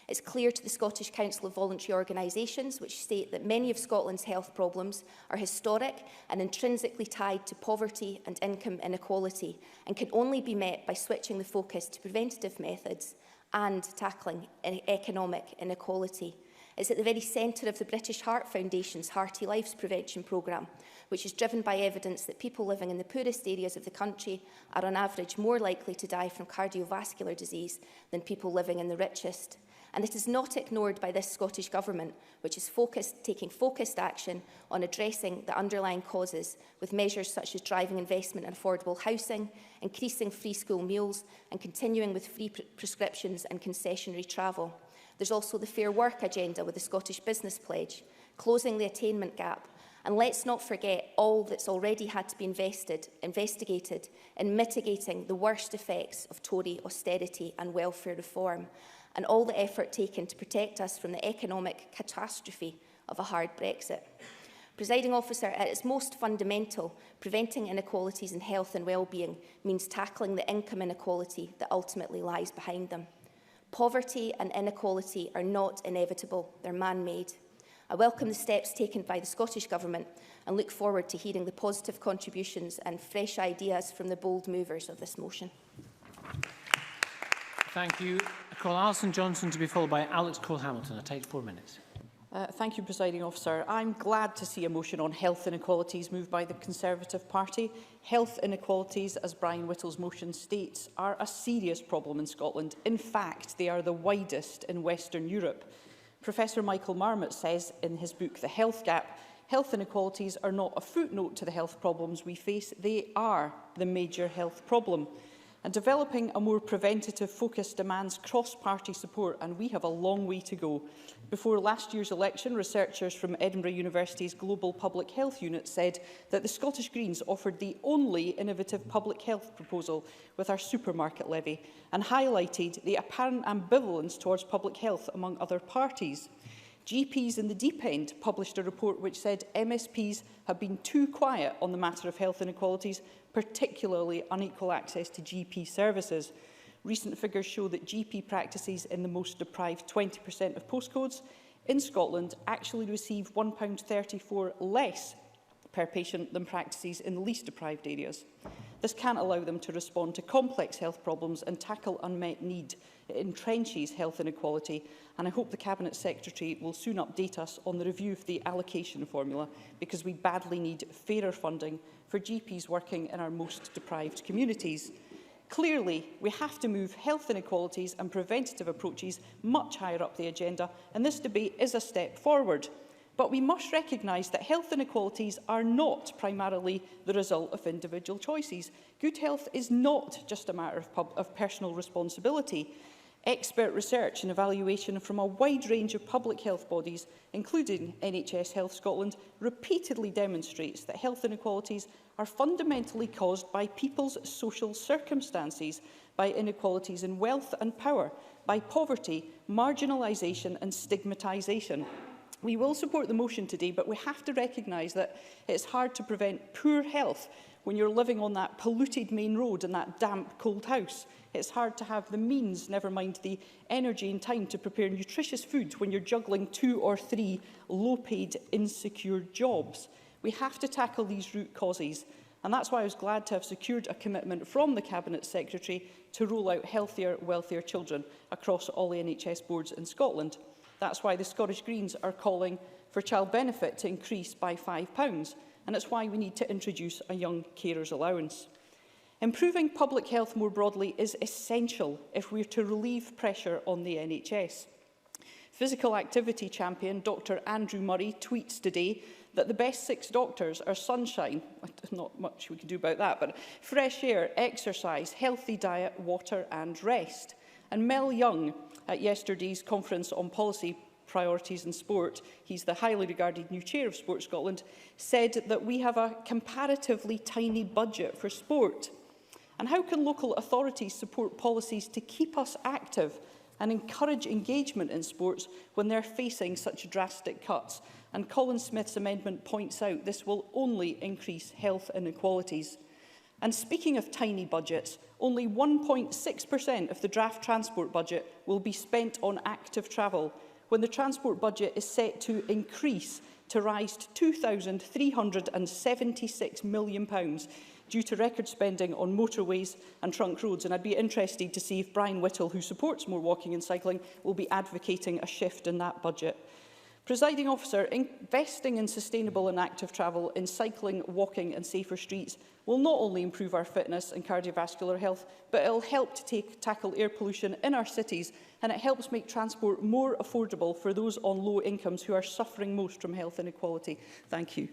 It's clear to the Scottish Council of Voluntary Organisations, which state that many of Scotland's health problems are historic and intrinsically tied to poverty and income inequality, and can only be met by switching the focus to preventative methods and tackling economic inequality. It's at the very centre of the British Heart Foundation's Hearty Lives Prevention Programme, which is driven by evidence that people living in the poorest areas of the country are on average more likely to die from cardiovascular disease than people living in the richest. And it is not ignored by this Scottish Government, which is taking focused action on addressing the underlying causes with measures such as driving investment in affordable housing, increasing free school meals and continuing with free prescriptions and concessionary travel. There's also the Fair Work agenda with the Scottish Business Pledge, closing the attainment gap. And let's not forget all that's already had to be investigated in mitigating the worst effects of Tory austerity and welfare reform, and all the effort taken to protect us from the economic catastrophe of a hard Brexit. Presiding Officer, at its most fundamental, preventing inequalities in health and well-being means tackling the income inequality that ultimately lies behind them. Poverty and inequality are not inevitable, they're man-made. I welcome the steps taken by the Scottish Government and look forward to hearing the positive contributions and fresh ideas from the bold movers of this motion. Thank you. I call Alison Johnson to be followed by Alex Cole-Hamilton. I take 4 minutes. Thank you, Presiding Officer. I'm glad to see a motion on health inequalities moved by the Conservative Party. Health inequalities, as Brian Whittle's motion states, are a serious problem in Scotland. In fact, they are the widest in Western Europe. Professor Michael Marmot says in his book, The Health Gap, health inequalities are not a footnote to the health problems we face, they are the major health problem. And developing a more preventative focus demands cross-party support, and we have a long way to go. Before last year's election, researchers from Edinburgh University's Global Public Health Unit said that the Scottish Greens offered the only innovative public health proposal with our supermarket levy, and highlighted the apparent ambivalence towards public health among other parties. GPs in the Deep End published a report which said MSPs have been too quiet on the matter of health inequalities, particularly unequal access to GP services. Recent figures show that GP practices in the most deprived 20% of postcodes in Scotland actually receive £1.34 less per patient than practices in the least deprived areas. This can't allow them to respond to complex health problems and tackle unmet need. It entrenches health inequality, and I hope the Cabinet Secretary will soon update us on the review of the allocation formula, because we badly need fairer funding for GPs working in our most deprived communities. Clearly, we have to move health inequalities and preventative approaches much higher up the agenda, and this debate is a step forward. But we must recognise that health inequalities are not primarily the result of individual choices. Good health is not just a matter of personal responsibility. Expert research and evaluation from a wide range of public health bodies, including NHS Health Scotland, repeatedly demonstrates that health inequalities are fundamentally caused by people's social circumstances, by inequalities in wealth and power, by poverty, marginalisation and stigmatisation. We will support the motion today, but we have to recognise that it's hard to prevent poor health when you're living on that polluted main road in that damp, cold house. It's hard to have the means, never mind the energy and time, to prepare nutritious food when you're juggling 2 or 3 low-paid, insecure jobs. We have to tackle these root causes, and that's why I was glad to have secured a commitment from the Cabinet Secretary to roll out healthier, wealthier children across all the NHS boards in Scotland. That's why the Scottish Greens are calling for child benefit to increase by £5, and it's why we need to introduce a young carers allowance. Improving public health more broadly is essential if we're to relieve pressure on the NHS. Physical activity champion Dr Andrew Murray tweets today that the best 6 doctors are sunshine, not much we can do about that, but fresh air, exercise, healthy diet, water and rest. And Mel Young, at yesterday's conference on policy priorities in sport, he's the highly regarded new chair of Sport Scotland, said that we have a comparatively tiny budget for sport. And how can local authorities support policies to keep us active and encourage engagement in sports when they're facing such drastic cuts? And Colin Smith's amendment points out this will only increase health inequalities. And speaking of tiny budgets, only 1.6% of the draft transport budget will be spent on active travel, when the transport budget is set to increase to rise to £2,376 million due to record spending on motorways and trunk roads. And I'd be interested to see if Brian Whittle, who supports more walking and cycling, will be advocating a shift in that budget. Presiding Officer, investing in sustainable and active travel, in cycling, walking and safer streets will not only improve our fitness and cardiovascular health, but it will help to tackle air pollution in our cities, and it helps make transport more affordable for those on low incomes who are suffering most from health inequality. Thank you.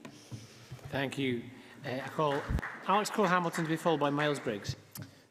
Thank you. I call Alex Cole-Hamilton to be followed by Miles Briggs.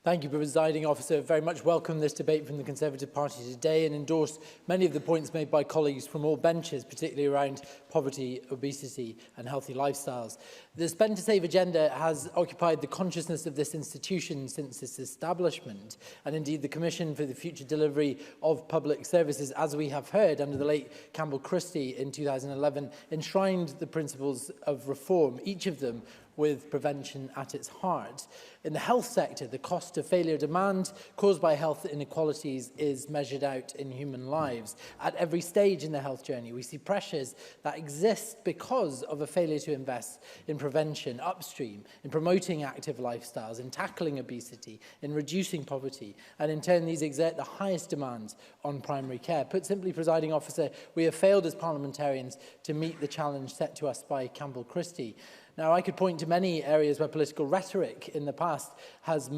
Thank you, Presiding Officer. Very much welcome this debate from the Conservative Party today and endorse many of the points made by colleagues from all benches, particularly around poverty, obesity and healthy lifestyles. The Spend to Save agenda has occupied the consciousness of this institution since its establishment, and indeed the Commission for the Future Delivery of Public Services, as we have heard under the late Campbell Christie in 2011, enshrined the principles of reform, each of them with prevention at its heart. In the health sector, the cost of failure demand caused by health inequalities is measured out in human lives. At every stage in the health journey, we see pressures that exist because of a failure to invest in prevention upstream, in promoting active lifestyles, in tackling obesity, in reducing poverty, and in turn these exert the highest demands on primary care. Put simply, Presiding Officer, we have failed as parliamentarians to meet the challenge set to us by Campbell Christie. Now, I could point to many areas where political rhetoric in the past has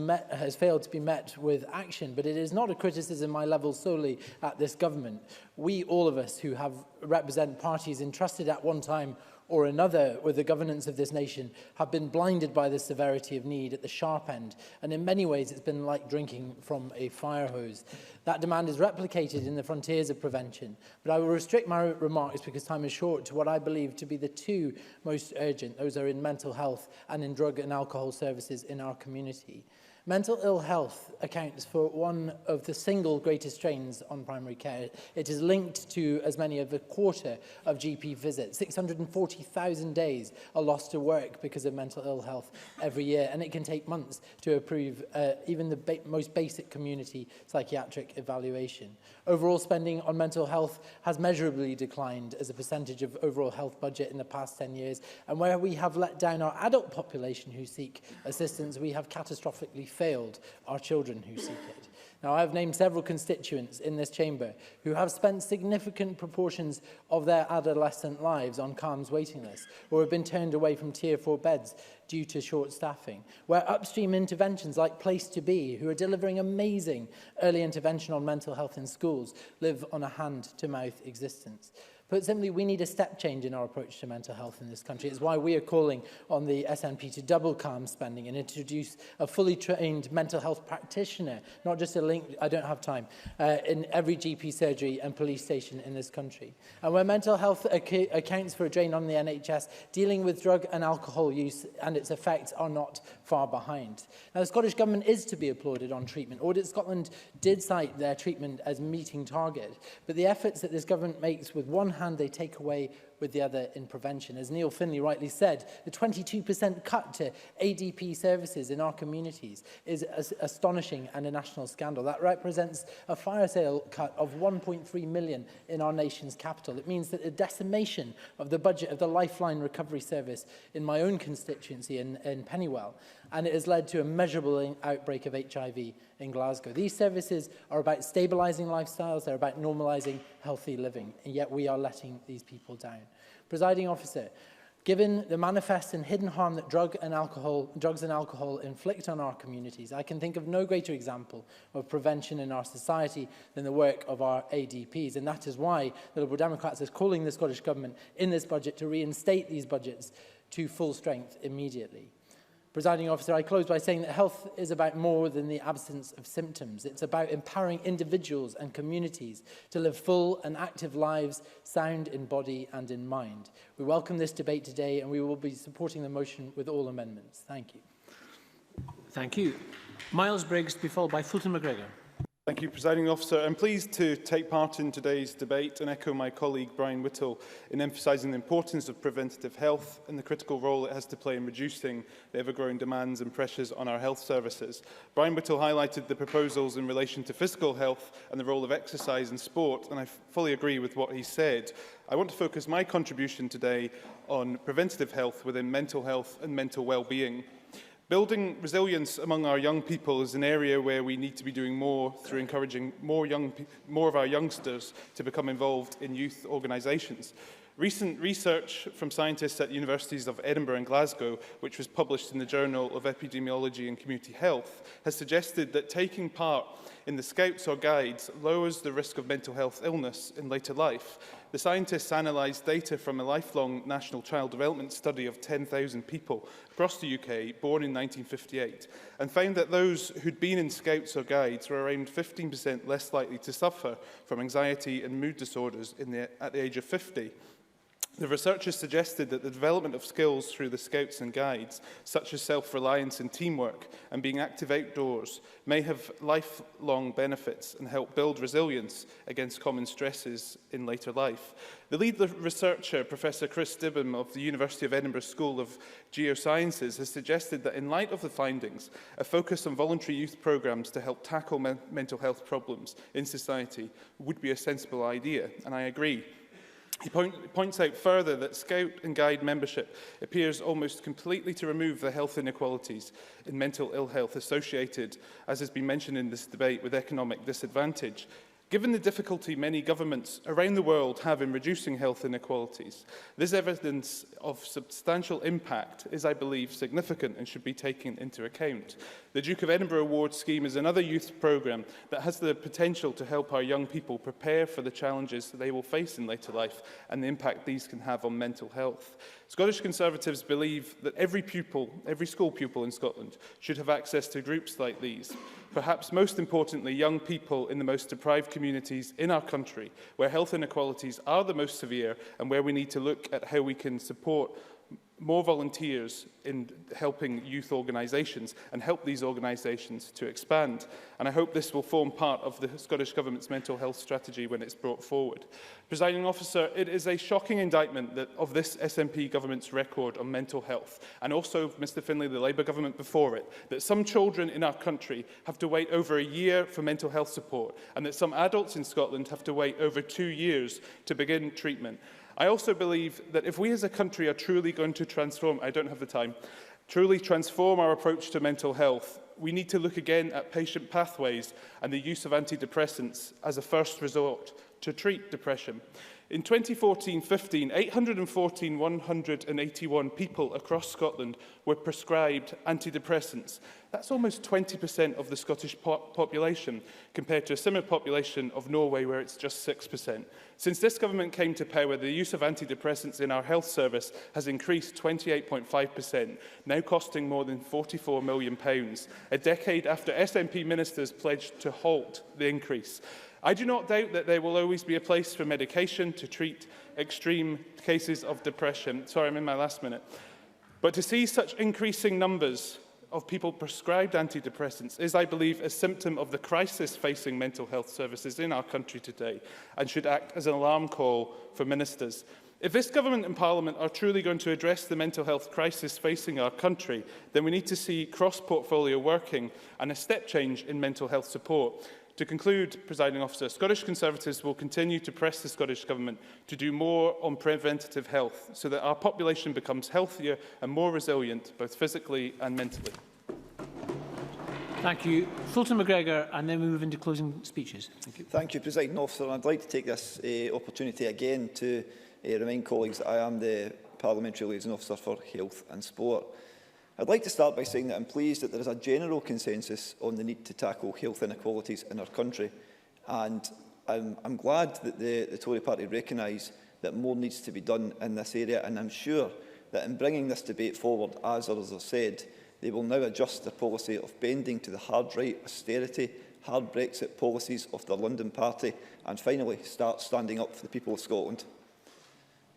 failed to be met with action, but it is not a criticism I level solely at this government. We, all of us who represent parties entrusted at one time or another with the governance of this nation, have been blinded by the severity of need at the sharp end, and in many ways it's been like drinking from a fire hose. That demand is replicated in the frontiers of prevention, but I will restrict my remarks because time is short to what I believe to be the 2 most urgent. Those are in mental health and in drug and alcohol services in our community. Mental ill health accounts for one of the single greatest strains on primary care. It is linked to as many as a quarter of GP visits. 640,000 days are lost to work because of mental ill health every year, and it can take months to approve even the most basic community psychiatric evaluation. Overall spending on mental health has measurably declined as a percentage of overall health budget in the past 10 years, and where we have let down our adult population who seek assistance, we have catastrophically failed our children who seek it. Now, I have named several constituents in this chamber who have spent significant proportions of their adolescent lives on CALM's waiting list, or have been turned away from Tier 4 beds due to short staffing, where upstream interventions like Place to Be, who are delivering amazing early intervention on mental health in schools, live on a hand-to-mouth existence. Put simply, we need a step change in our approach to mental health in this country. It's why we are calling on the SNP to double CALM spending and introduce a fully trained mental health practitioner, not just a link, I don't have time, in every GP surgery and police station in this country. And where mental health accounts for a drain on the NHS, dealing with drug and alcohol use and its effects are not far behind. Now, the Scottish Government is to be applauded on treatment. Audit Scotland did cite their treatment as meeting target, but the efforts that this government makes with one hand they take away with the other in prevention. As Neil Finlay rightly said, the 22% cut to ADP services in our communities is astonishing and a national scandal. That represents a fire sale cut of 1.3 million in our nation's capital. It means that a decimation of the budget of the Lifeline Recovery Service in my own constituency in Pennywell, and it has led to a measurable outbreak of HIV in Glasgow. These services are about stabilising lifestyles, they're about normalising healthy living, and yet we are letting these people down. Presiding Officer, given the manifest and hidden harm that drugs and alcohol inflict on our communities, I can think of no greater example of prevention in our society than the work of our ADPs, and that is why the Liberal Democrats is calling the Scottish Government in this budget to reinstate these budgets to full strength immediately. Presiding Officer, I close by saying that health is about more than the absence of symptoms. It's about empowering individuals and communities to live full and active lives, sound in body and in mind. We welcome this debate today and we will be supporting the motion with all amendments. Thank you. Thank you. Miles Briggs to be followed by Fulton McGregor. Thank you, Presiding Officer. I'm pleased to take part in today's debate and echo my colleague Brian Whittle in emphasising the importance of preventative health and the critical role it has to play in reducing the ever-growing demands and pressures on our health services. Brian Whittle highlighted the proposals in relation to physical health and the role of exercise and sport, and I fully agree with what he said. I want to focus my contribution today on preventative health within mental health and mental well-being. Building resilience among our young people is an area where we need to be doing more through encouraging more of our youngsters to become involved in youth organisations. Recent research from scientists at the Universities of Edinburgh and Glasgow, which was published in the Journal of Epidemiology and Community Health, has suggested that taking part in the Scouts or Guides lowers the risk of mental health illness in later life. The scientists analysed data from a lifelong national child development study of 10,000 people across the UK born in 1958 and found that those who'd been in Scouts or Guides were around 15% less likely to suffer from anxiety and mood disorders at the age of 50. The researchers suggested that the development of skills through the Scouts and Guides, such as self-reliance and teamwork and being active outdoors, may have lifelong benefits and help build resilience against common stresses in later life. The lead researcher, Professor Chris Dibham of the University of Edinburgh School of Geosciences, has suggested that in light of the findings, a focus on voluntary youth programmes to help tackle mental health problems in society would be a sensible idea, and I agree. He points out further that Scout and Guide membership appears almost completely to remove the health inequalities in mental ill health associated, as has been mentioned in this debate, with economic disadvantage. Given the difficulty many governments around the world have in reducing health inequalities, this evidence of substantial impact is, I believe, significant and should be taken into account. The Duke of Edinburgh Award Scheme is another youth programme that has the potential to help our young people prepare for the challenges that they will face in later life and the impact these can have on mental health. Scottish Conservatives believe that every school pupil in Scotland should have access to groups like these. Perhaps most importantly, young people in the most deprived communities in our country, where health inequalities are the most severe and where we need to look at how we can support more volunteers in helping youth organisations and help these organisations to expand. And I hope this will form part of the Scottish Government's mental health strategy when it's brought forward. Presiding Officer, it is a shocking indictment of this SNP government's record on mental health, and also of Mr Finlay, the Labour government before it, that some children in our country have to wait over a year for mental health support, and that some adults in Scotland have to wait over 2 years to begin treatment. I also believe that if we as a country are truly going to truly transform our approach to mental health, we need to look again at patient pathways and the use of antidepressants as a first resort to treat depression. In 2014-15, 181 people across Scotland were prescribed antidepressants. That's almost 20% of the Scottish population, compared to a similar population of Norway, where it's just 6%. Since this government came to power, the use of antidepressants in our health service has increased 28.5%, now costing more than £44 million, a decade after SNP ministers pledged to halt the increase. I do not doubt that there will always be a place for medication to treat extreme cases of depression. Sorry, I'm in my last minute. But to see such increasing numbers of people prescribed antidepressants is, I believe, a symptom of the crisis facing mental health services in our country today, and should act as an alarm call for ministers. If this government and Parliament are truly going to address the mental health crisis facing our country, then we need to see cross-portfolio working and a step change in mental health support. To conclude, Presiding Officer, Scottish Conservatives will continue to press the Scottish Government to do more on preventative health so that our population becomes healthier and more resilient, both physically and mentally. Thank you. Fulton McGregor, and then we move into closing speeches. Thank you, Presiding Officer. I'd like to take this opportunity again to remind colleagues that I am the Parliamentary Liaison Officer for Health and Sport. I'd like to start by saying that I'm pleased that there is a general consensus on the need to tackle health inequalities in our country, and I'm glad that the Tory party recognise that more needs to be done in this area, and I'm sure that in bringing this debate forward, as others have said, they will now adjust their policy of bending to the hard right austerity, hard Brexit policies of the London party, and finally start standing up for the people of Scotland.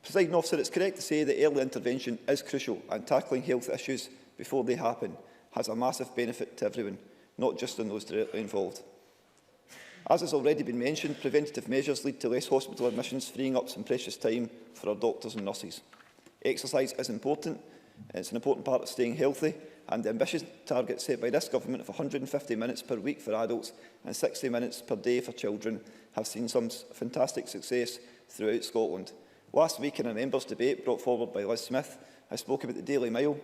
Presiding Officer, it's correct to say that early intervention is crucial, and tackling health issues before they happen has a massive benefit to everyone, not just on those directly involved. As has already been mentioned, preventative measures lead to less hospital admissions, freeing up some precious time for our doctors and nurses. Exercise is important. It's an important part of staying healthy, and the ambitious target set by this government of 150 minutes per week for adults and 60 minutes per day for children have seen some fantastic success throughout Scotland. Last week, in a members' debate brought forward by Liz Smith, I spoke about the Daily Mile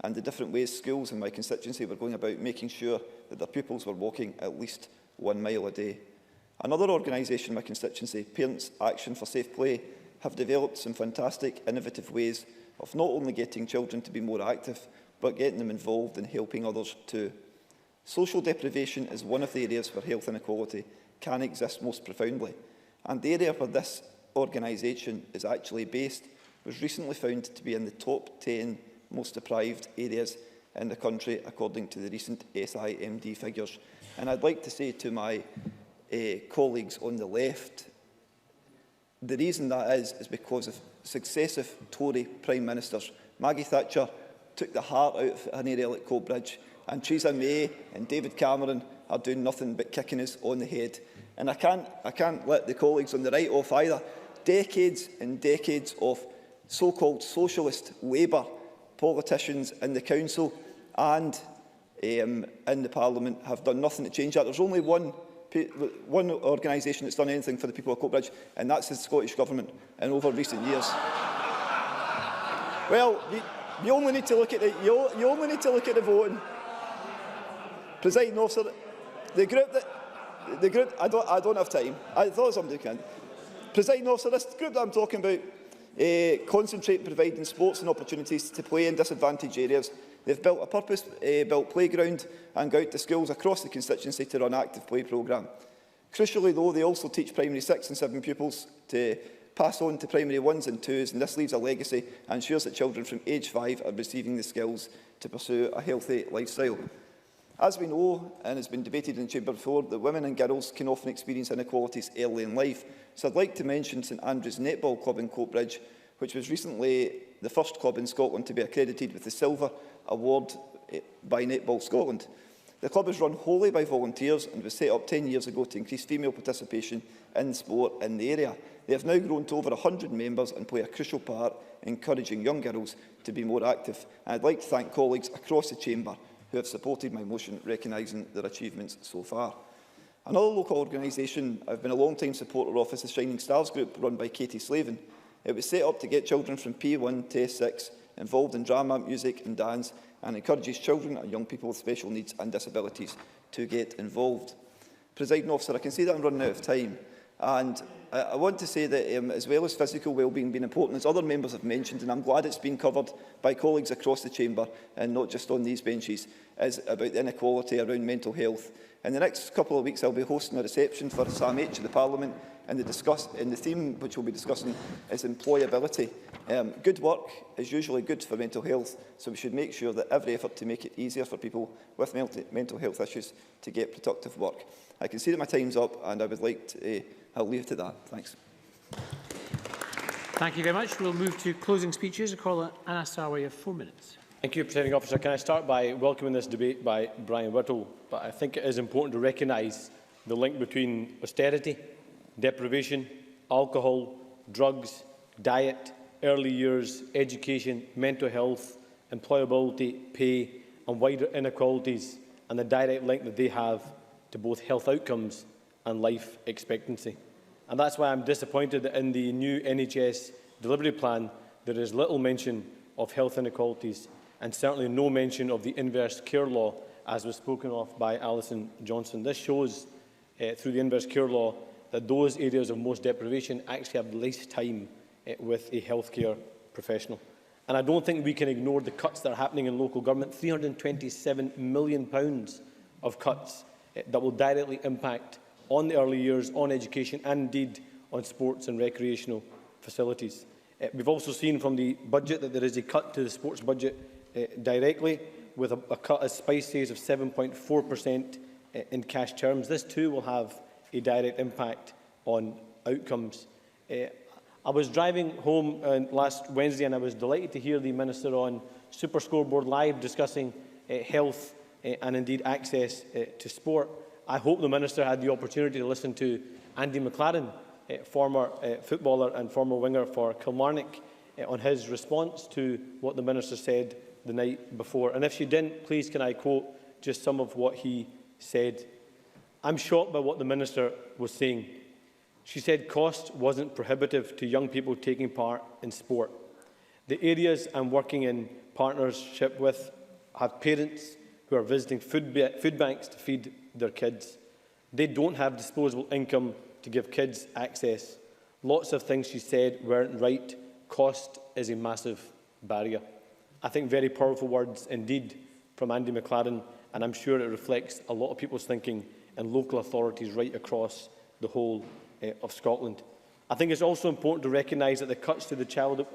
and the different ways schools in my constituency were going about making sure that their pupils were walking at least 1 mile a day. Another organisation in my constituency, Parents Action for Safe Play, have developed some fantastic, innovative ways of not only getting children to be more active, but getting them involved in helping others too. Social deprivation is one of the areas where health inequality can exist most profoundly, and the area where this organisation is actually based was recently found to be in the top 10 most deprived areas in the country, according to the recent SIMD figures. And I'd like to say to my colleagues on the left, the reason that is because of successive Tory Prime Ministers. Maggie Thatcher took the heart out of an area like Coatbridge, and Theresa May and David Cameron are doing nothing but kicking us on the head. And I can't let the colleagues on the right off either. Decades and decades of so-called socialist Labour politicians in the council and in the Parliament have done nothing to change that. There's only one organisation that's done anything for the people of Coatbridge, and that's the Scottish Government in over recent years. Well, you only need to look at it. You only need to look at the voting. Presiding Officer, the group. I don't have time. I thought somebody can. Presiding Officer, this group that I'm talking about concentrate on providing sports and opportunities to play in disadvantaged areas. They've built a purpose-built playground and go out to schools across the constituency to run an active play programme. Crucially, though, they also teach primary 6 and 7 pupils to pass on to primary 1s and 2s, and this leaves a legacy and ensures that children from age 5 are receiving the skills to pursue a healthy lifestyle. As we know, and has been debated in the Chamber before, that women and girls can often experience inequalities early in life. So I'd like to mention St Andrews Netball Club in Coatbridge, which was recently the first club in Scotland to be accredited with the Silver Award by Netball Scotland. The club is run wholly by volunteers and was set up 10 years ago to increase female participation in sport in the area. They have now grown to over 100 members and play a crucial part in encouraging young girls to be more active. And I'd like to thank colleagues across the Chamber who have supported my motion, recognising their achievements so far. Another local organisation I've been a long-time supporter of is the Shining Stars Group, run by Katie Slavin. It was set up to get children from P1 to S6 involved in drama, music and dance, and encourages children and young people with special needs and disabilities to get involved. Presiding Officer, I can see that I'm running out of time, And I want to say that as well as physical wellbeing being important, as other members have mentioned, and I'm glad it's been covered by colleagues across the chamber and not just on these benches, is about the inequality around mental health. In the next couple of weeks, I'll be hosting a reception for Sam H at the Parliament, and the theme which we'll be discussing is employability. Good work is usually good for mental health, so we should make sure that every effort to make it easier for people with mental health issues to get productive work. I can see that my time's up, and I would like to, I'll leave it to that. Thanks. Thank you very much. We'll move to closing speeches. I call on Anas Sarwar. You have 4 minutes. Thank you, Presiding Officer. Can I start by welcoming this debate by Brian Whittle? But I think it is important to recognise the link between austerity, deprivation, alcohol, drugs, diet, early years, education, mental health, employability, pay and wider inequalities, and the direct link that they have to both health outcomes and life expectancy. And that's why I'm disappointed that in the new NHS delivery plan there is little mention of health inequalities and certainly no mention of the inverse care law, as was spoken of by Alison Johnson. This shows through the inverse care law that those areas of most deprivation actually have least time with a healthcare professional. And I don't think we can ignore the cuts that are happening in local government. £327 million of cuts that will directly impact on the early years, on education and indeed on sports and recreational facilities. We've also seen from the budget that there is a cut to the sports budget directly, with a cut, as Spice says, of 7.4% in cash terms. This too will have a direct impact on outcomes. I was driving home last Wednesday and I was delighted to hear the Minister on Super Scoreboard Live discussing health and indeed access to sport. I hope the Minister had the opportunity to listen to Andy McLaren, former footballer and former winger for Kilmarnock, on his response to what the Minister said the night before. And if she didn't, please can I quote just some of what he said. I'm shocked by what the Minister was saying. She said cost wasn't prohibitive to young people taking part in sport. The areas I'm working in partnership with have parents who are visiting food banks to feed their kids. They don't have disposable income to give kids access. Lots of things she said weren't right. Cost is a massive barrier. I think very powerful words indeed from Andy McLaren, and I'm sure it reflects a lot of people's thinking and local authorities right across the whole of Scotland. I think it's also important to recognise that the cuts to the child...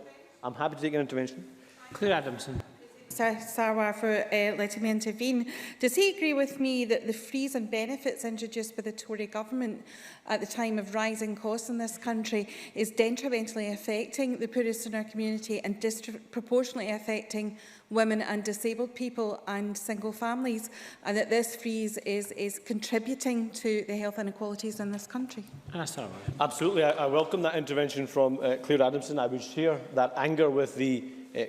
I'm happy to take an intervention. Claire Adamson. Sarwar for letting me intervene. Does he agree with me that the freeze and benefits introduced by the Tory government at the time of rising costs in this country is detrimentally affecting the poorest in our community and disproportionately affecting women and disabled people and single families, and that this freeze is contributing to the health inequalities in this country? Absolutely. I welcome that intervention from Claire Adamson. I would share that anger with the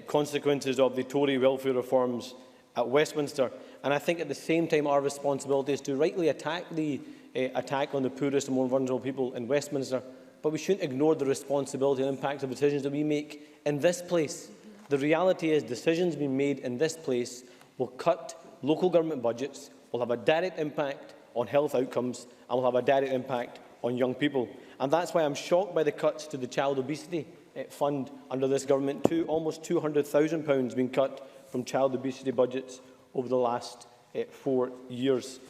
consequences of the Tory welfare reforms at Westminster. And I think at the same time our responsibility is to rightly attack the attack on the poorest and more vulnerable people in Westminster, but we shouldn't ignore the responsibility and impact of decisions that we make in this place. The reality is decisions being made in this place will cut local government budgets, will have a direct impact on health outcomes and will have a direct impact on young people. And that's why I'm shocked by the cuts to the child obesity fund under this government, almost £200,000 being cut from child obesity budgets over the last 4 years.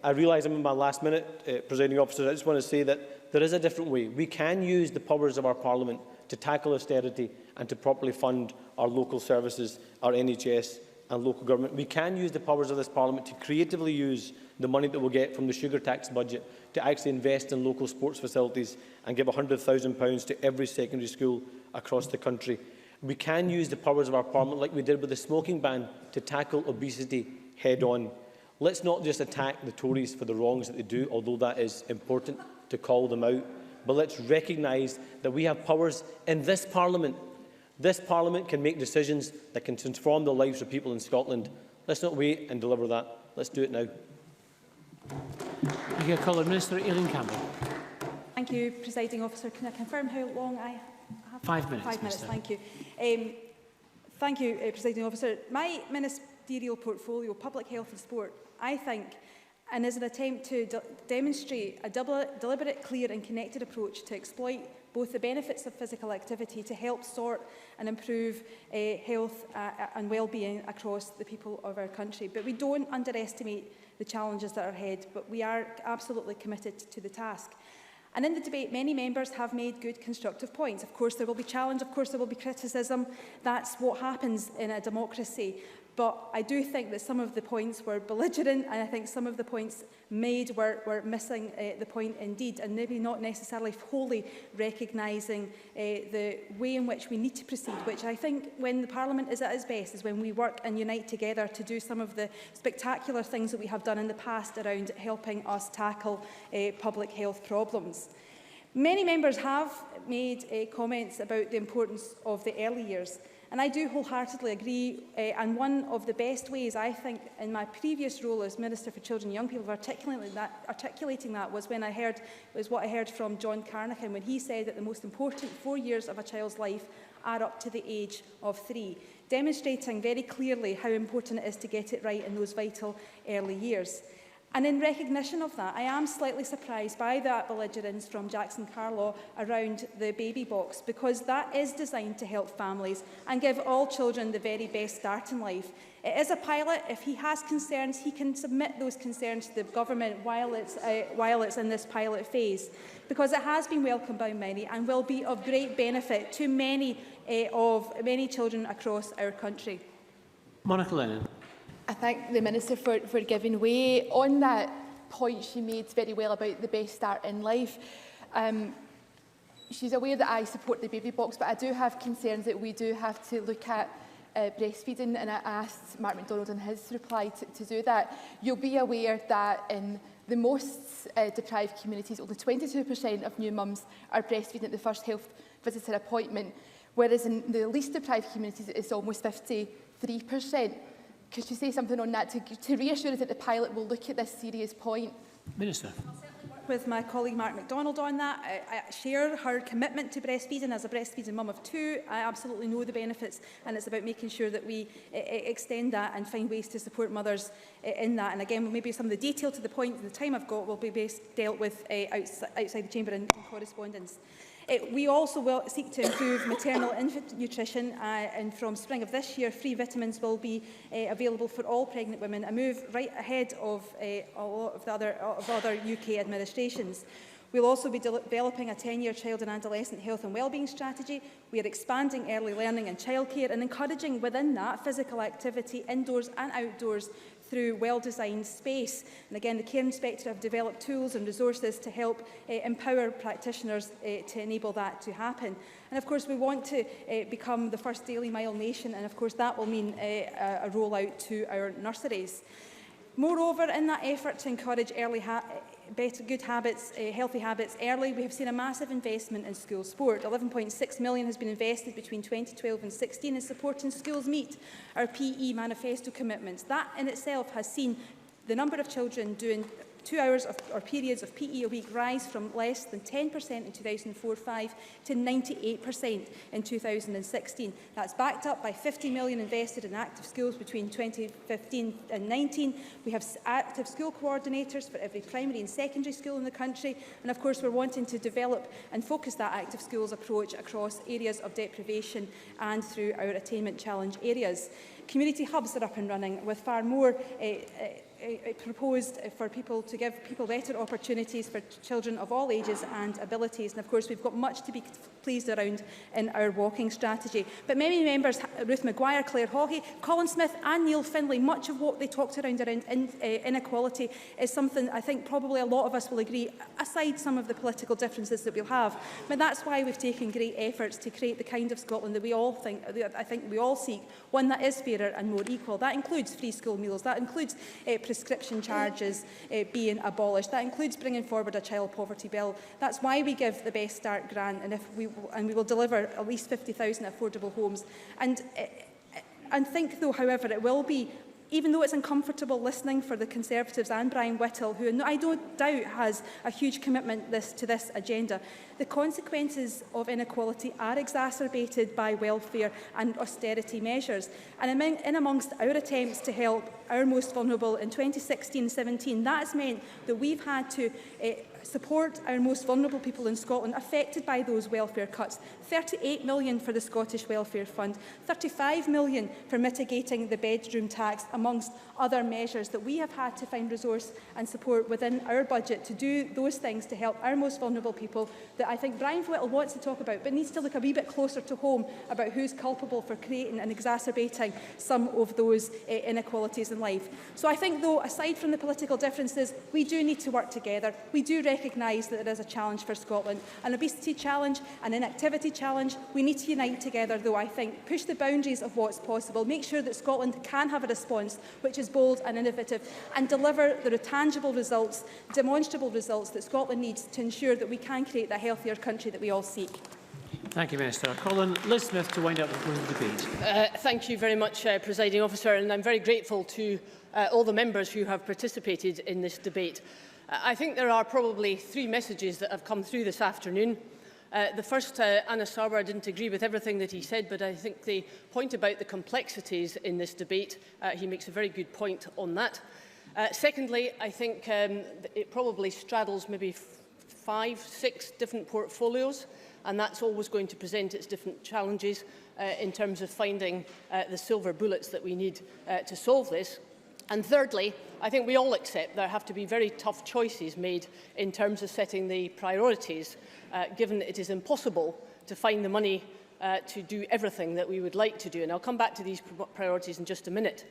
I realise I'm in my last minute, Presiding Officer. I just want to say that there is a different way. We can use the powers of our Parliament to tackle austerity and to properly fund our local services, our NHS and local government. We can use the powers of this Parliament to creatively use the money that we'll get from the sugar tax budget to actually invest in local sports facilities and give £100,000 to every secondary school across the country. We can use the powers of our Parliament, like we did with the smoking ban, to tackle obesity head-on. Let's not just attack the Tories for the wrongs that they do, although that is important to call them out, but let's recognise that we have powers in this Parliament. This Parliament can make decisions that can transform the lives of people in Scotland. Let's not wait and deliver that. Let's do it now. Thank you, Colin. Minister Aileen Campbell. Thank you, Presiding Officer. Can I confirm how long I have? 5 minutes. 5 minutes, Minister. thank you. Thank you, Presiding Officer. My ministerial portfolio, public health and sport, I think and is an attempt to demonstrate a deliberate, clear and connected approach to exploit both the benefits of physical activity to help sort and improve health and well-being across the people of our country. But we don't underestimate the challenges that are ahead, but we are absolutely committed to the task. And in the debate, many members have made good constructive points. Of course, there will be challenge, of course, there will be criticism. That's what happens in a democracy. But I do think that some of the points were belligerent, and I think some of the points made were missing the point indeed, and maybe not necessarily wholly recognising the way in which we need to proceed, which I think when the Parliament is at its best is when we work and unite together to do some of the spectacular things that we have done in the past around helping us tackle public health problems. Many members have made comments about the importance of the early years. And I do wholeheartedly agree, and one of the best ways, I think, in my previous role as Minister for Children and Young People of articulating that was what I heard from John Carnochan when he said that the most important 4 years of a child's life are up to the age of 3, demonstrating very clearly how important it is to get it right in those vital early years. And in recognition of that, I am slightly surprised by that belligerence from Jackson Carlaw around the baby box, because that is designed to help families and give all children the very best start in life. It is a pilot. If he has concerns, he can submit those concerns to the government while it's in this pilot phase, because it has been welcomed by many and will be of great benefit to many children across our country. Monica Lennon. I thank the Minister for giving way. On that point she made very well about the best start in life, she's aware that I support the baby box, but I do have concerns that we do have to look at breastfeeding, and I asked Mark MacDonald in his reply to do that. You'll be aware that in the most deprived communities, only 22% of new mums are breastfeeding at the first health visitor appointment, whereas in the least deprived communities it's almost 53%. Could you say something on that to reassure us that the pilot will look at this serious point? Minister. With my colleague Mark MacDonald on that. I share her commitment to breastfeeding. As a breastfeeding mum of 2, I absolutely know the benefits, and it's about making sure that we extend that and find ways to support mothers in that. And again, maybe some of the detail to the point, the time I've got will be dealt with outside the chamber in correspondence. We also will seek to improve maternal infant nutrition, and from spring of this year, free vitamins will be available for all pregnant women, a move right ahead of a lot of the other UK administrations. We'll also be developing a 10-year child and adolescent health and wellbeing strategy. We are expanding early learning and childcare and encouraging within that physical activity indoors and outdoors through well-designed space. And again, the Care Inspector have developed tools and resources to help empower practitioners to enable that to happen. And of course, we want to become the first Daily Mile nation, and of course that will mean a rollout to our nurseries. Moreover, in that effort to encourage good habits, healthy habits early, we have seen a massive investment in school sport. 11.6 million has been invested between 2012 and 16 in supporting schools meet our PE manifesto commitments. That in itself has seen the number of children doing 2 hours or periods of PE a week rise from less than 10% in 2004-05 to 98% in 2016. That's backed up by 50 million invested in active schools between 2015 and 19. We have active school coordinators for every primary and secondary school in the country, and of course we're wanting to develop and focus that active schools approach across areas of deprivation and through our attainment challenge areas. Community hubs are up and running with far more proposed for people to give people better opportunities for children of all ages and abilities. And of course, we've got much to be pleased around in our walking strategy. But many members, Ruth Maguire, Claire Haughey, Colin Smith and Neil Findlay, much of what they talked around inequality is something I think probably a lot of us will agree, aside some of the political differences that we'll have. But that's why we've taken great efforts to create the kind of Scotland that we all think, I think we all seek, one that is fairer and more equal. That includes free school meals, that includes prescription charges being abolished. That includes bringing forward a child poverty bill. That's why we give the Best Start grant, and we will deliver at least 50,000 affordable homes. And think, though, however, it will be even though it's uncomfortable listening for the Conservatives and Brian Whittle, who I don't doubt has a huge commitment to this agenda, the consequences of inequality are exacerbated by welfare and austerity measures. And in amongst our attempts to help our most vulnerable in 2016-17, that has meant that we've had to support our most vulnerable people in Scotland affected by those welfare cuts. 38 million for the Scottish Welfare Fund, 35 million for mitigating the bedroom tax, amongst other measures that we have had to find resource and support within our budget to do those things to help our most vulnerable people that I think Brian Whittle wants to talk about, but needs to look a wee bit closer to home about who's culpable for creating and exacerbating some of those inequalities in life. So I think, though, aside from the political differences, we do need to work together. We do recognise that there is a challenge for Scotland, an obesity challenge, an inactivity challenge. We need to unite together, though, I think, push the boundaries of what's possible, make sure that Scotland can have a response which is bold and innovative, and deliver the tangible results, demonstrable results that Scotland needs to ensure that we can create the healthier country that we all seek. Thank you, Minister. Colin Liz Smith to wind up the debate. Thank you very much, Presiding Officer, and I'm very grateful to all the members who have participated in this debate. I think there are probably three messages that have come through this afternoon. The first, Anas Sarwar, didn't agree with everything that he said, but I think the point about the complexities in this debate, he makes a very good point on that. Secondly, I think it probably straddles maybe 5, 6 different portfolios, and that's always going to present its different challenges in terms of finding the silver bullets that we need to solve this. And thirdly, I think we all accept there have to be very tough choices made in terms of setting the priorities, given that it is impossible to find the money to do everything that we would like to do. And I'll come back to these priorities in just a minute.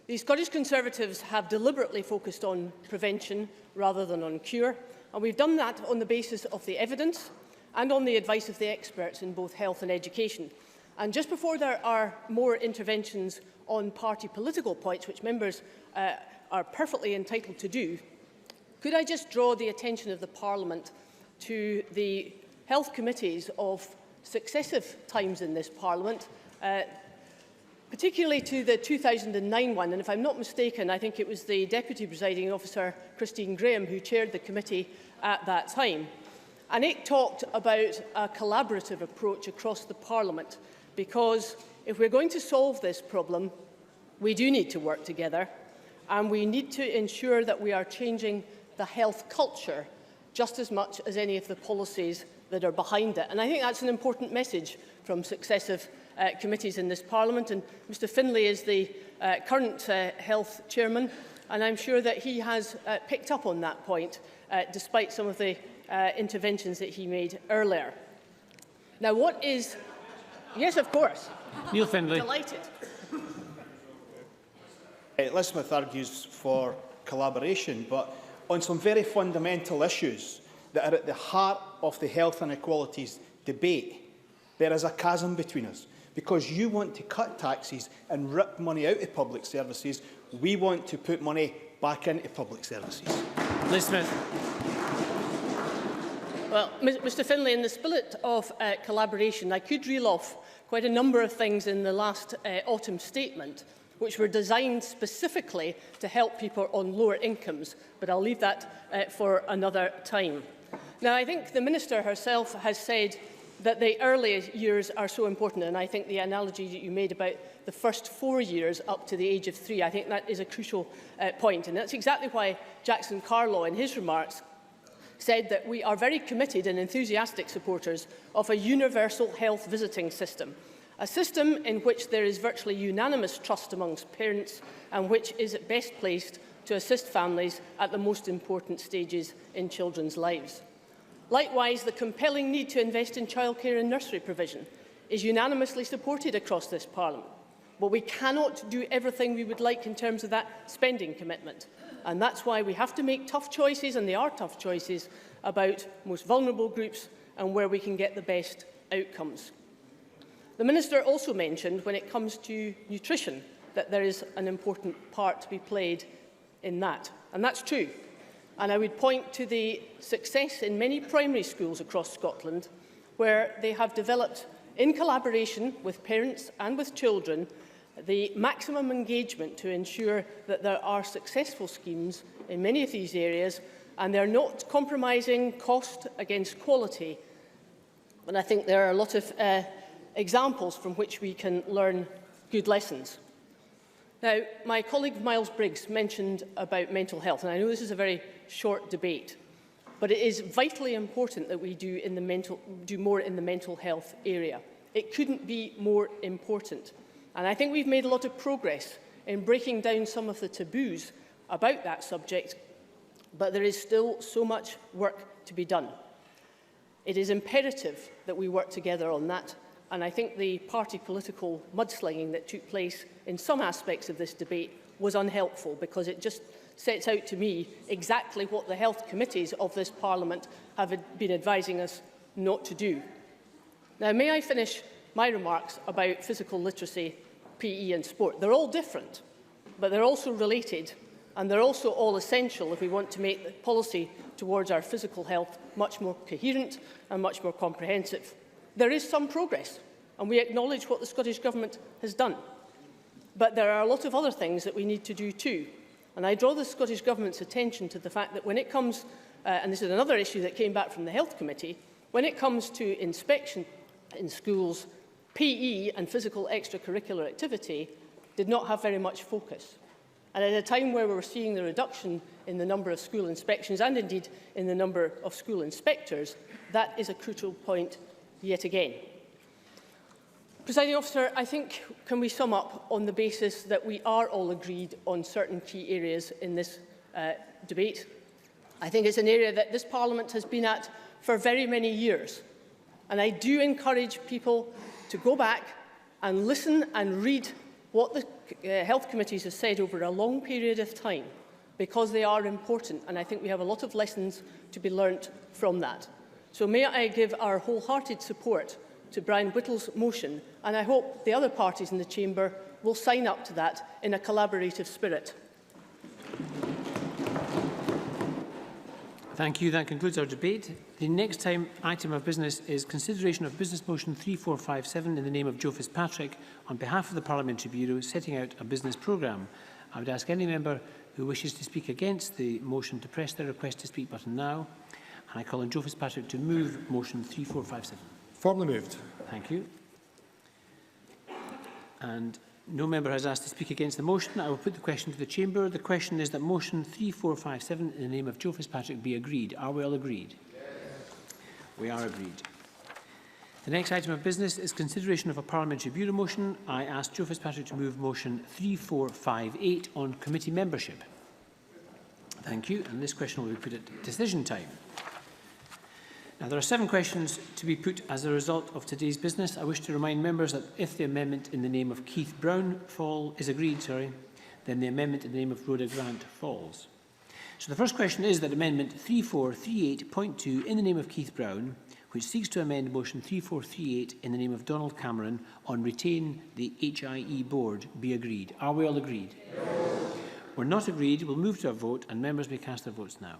The Scottish Conservatives have deliberately focused on prevention rather than on cure, and we've done that on the basis of the evidence and on the advice of the experts in both health and education. And just before there are more interventions on party political points, which members are perfectly entitled to do, could I just draw the attention of the Parliament to the health committees of successive times in this Parliament, particularly to the 2009 one, and if I'm not mistaken, I think it was the Deputy Presiding Officer, Christine Graham, who chaired the committee at that time. And it talked about a collaborative approach across the Parliament, because if we're going to solve this problem, we do need to work together, and we need to ensure that we are changing the health culture just as much as any of the policies that are behind it. And I think that's an important message from successive committees in this Parliament. And Mr Finlay is the current Health Chairman, and I'm sure that he has picked up on that point, despite some of the interventions that he made earlier. Now, what is... Yes, of course. Neil Findlay. Delighted. Liz Smith argues for collaboration, but on some very fundamental issues that are at the heart of the health inequalities debate, there is a chasm between us. Because you want to cut taxes and rip money out of public services, we want to put money back into public services. Liz Smith. Well, Mr Finlay, in the spirit of collaboration, I could reel off quite a number of things in the last autumn statement which were designed specifically to help people on lower incomes, but I'll leave that for another time. Now, I think the Minister herself has said that the early years are so important, and I think the analogy that you made about the first 4 years up to the age of 3, I think that is a crucial point, and that's exactly why Jackson Carlaw, in his remarks, said that we are very committed and enthusiastic supporters of a universal health visiting system, a system in which there is virtually unanimous trust amongst parents and which is best placed to assist families at the most important stages in children's lives. Likewise, the compelling need to invest in childcare and nursery provision is unanimously supported across this Parliament. But we cannot do everything we would like in terms of that spending commitment. And that's why we have to make tough choices, and they are tough choices, about most vulnerable groups and where we can get the best outcomes. The Minister also mentioned, when it comes to nutrition, that there is an important part to be played in that. And that's true. And I would point to the success in many primary schools across Scotland, where they have developed, in collaboration with parents and with children, the maximum engagement to ensure that there are successful schemes in many of these areas and they're not compromising cost against quality. And I think there are a lot of examples from which we can learn good lessons. Now, my colleague Miles Briggs mentioned about mental health, and I know this is a very short debate, but it is vitally important that we do more in the mental health area. It couldn't be more important. And I think we've made a lot of progress in breaking down some of the taboos about that subject, but there is still so much work to be done. It is imperative that we work together on that, and I think the party political mudslinging that took place in some aspects of this debate was unhelpful, because it just sets out to me exactly what the health committees of this Parliament have been advising us not to do. Now, may I finish my remarks about physical literacy, PE and sport? They're all different, but they're also related, and they're also all essential if we want to make the policy towards our physical health much more coherent and much more comprehensive. There is some progress, and we acknowledge what the Scottish Government has done. But there are a lot of other things that we need to do too. And I draw the Scottish Government's attention to the fact that when it comes, and this is another issue that came back from the Health Committee, when it comes to inspection in schools, PE and physical extracurricular activity did not have very much focus. And at a time where we're seeing the reduction in the number of school inspections and indeed in the number of school inspectors, that is a crucial point yet again. Presiding Officer, I think, can we sum up on the basis that we are all agreed on certain key areas in this debate? I think it's an area that this Parliament has been at for very many years. And I do encourage people to go back and listen and read what the health committees have said over a long period of time, because they are important, and I think we have a lot of lessons to be learnt from that. So may I give our wholehearted support to Brian Whittle's motion, and I hope the other parties in the Chamber will sign up to that in a collaborative spirit. Thank you. That concludes our debate. The next item of business is consideration of Business Motion 3457 in the name of Joe Fitzpatrick on behalf of the Parliamentary Bureau setting out a business programme. I would ask any member who wishes to speak against the motion to press the request to speak button now. And I call on Joe Fitzpatrick to move motion 3457. Formally moved. Thank you. And no member has asked to speak against the motion. I will put the question to the Chamber. The question is that motion 3457 in the name of Joe Fitzpatrick be agreed. Are we all agreed? Yes. We are agreed. The next item of business is consideration of a Parliamentary Bureau motion. I ask Joe Fitzpatrick to move motion 3458 on committee membership. Thank you. And this question will be put at decision time. Now, there are 7 questions to be put as a result of today's business. I wish to remind members that if the amendment in the name of Keith Brown is agreed, then the amendment in the name of Rhoda Grant falls. So the first question is that Amendment 3438.2 in the name of Keith Brown, which seeks to amend motion 3438 in the name of Donald Cameron on retain the HIE board, be agreed. Are we all agreed? Yes. We're not agreed. We'll move to a vote, and members may cast their votes now.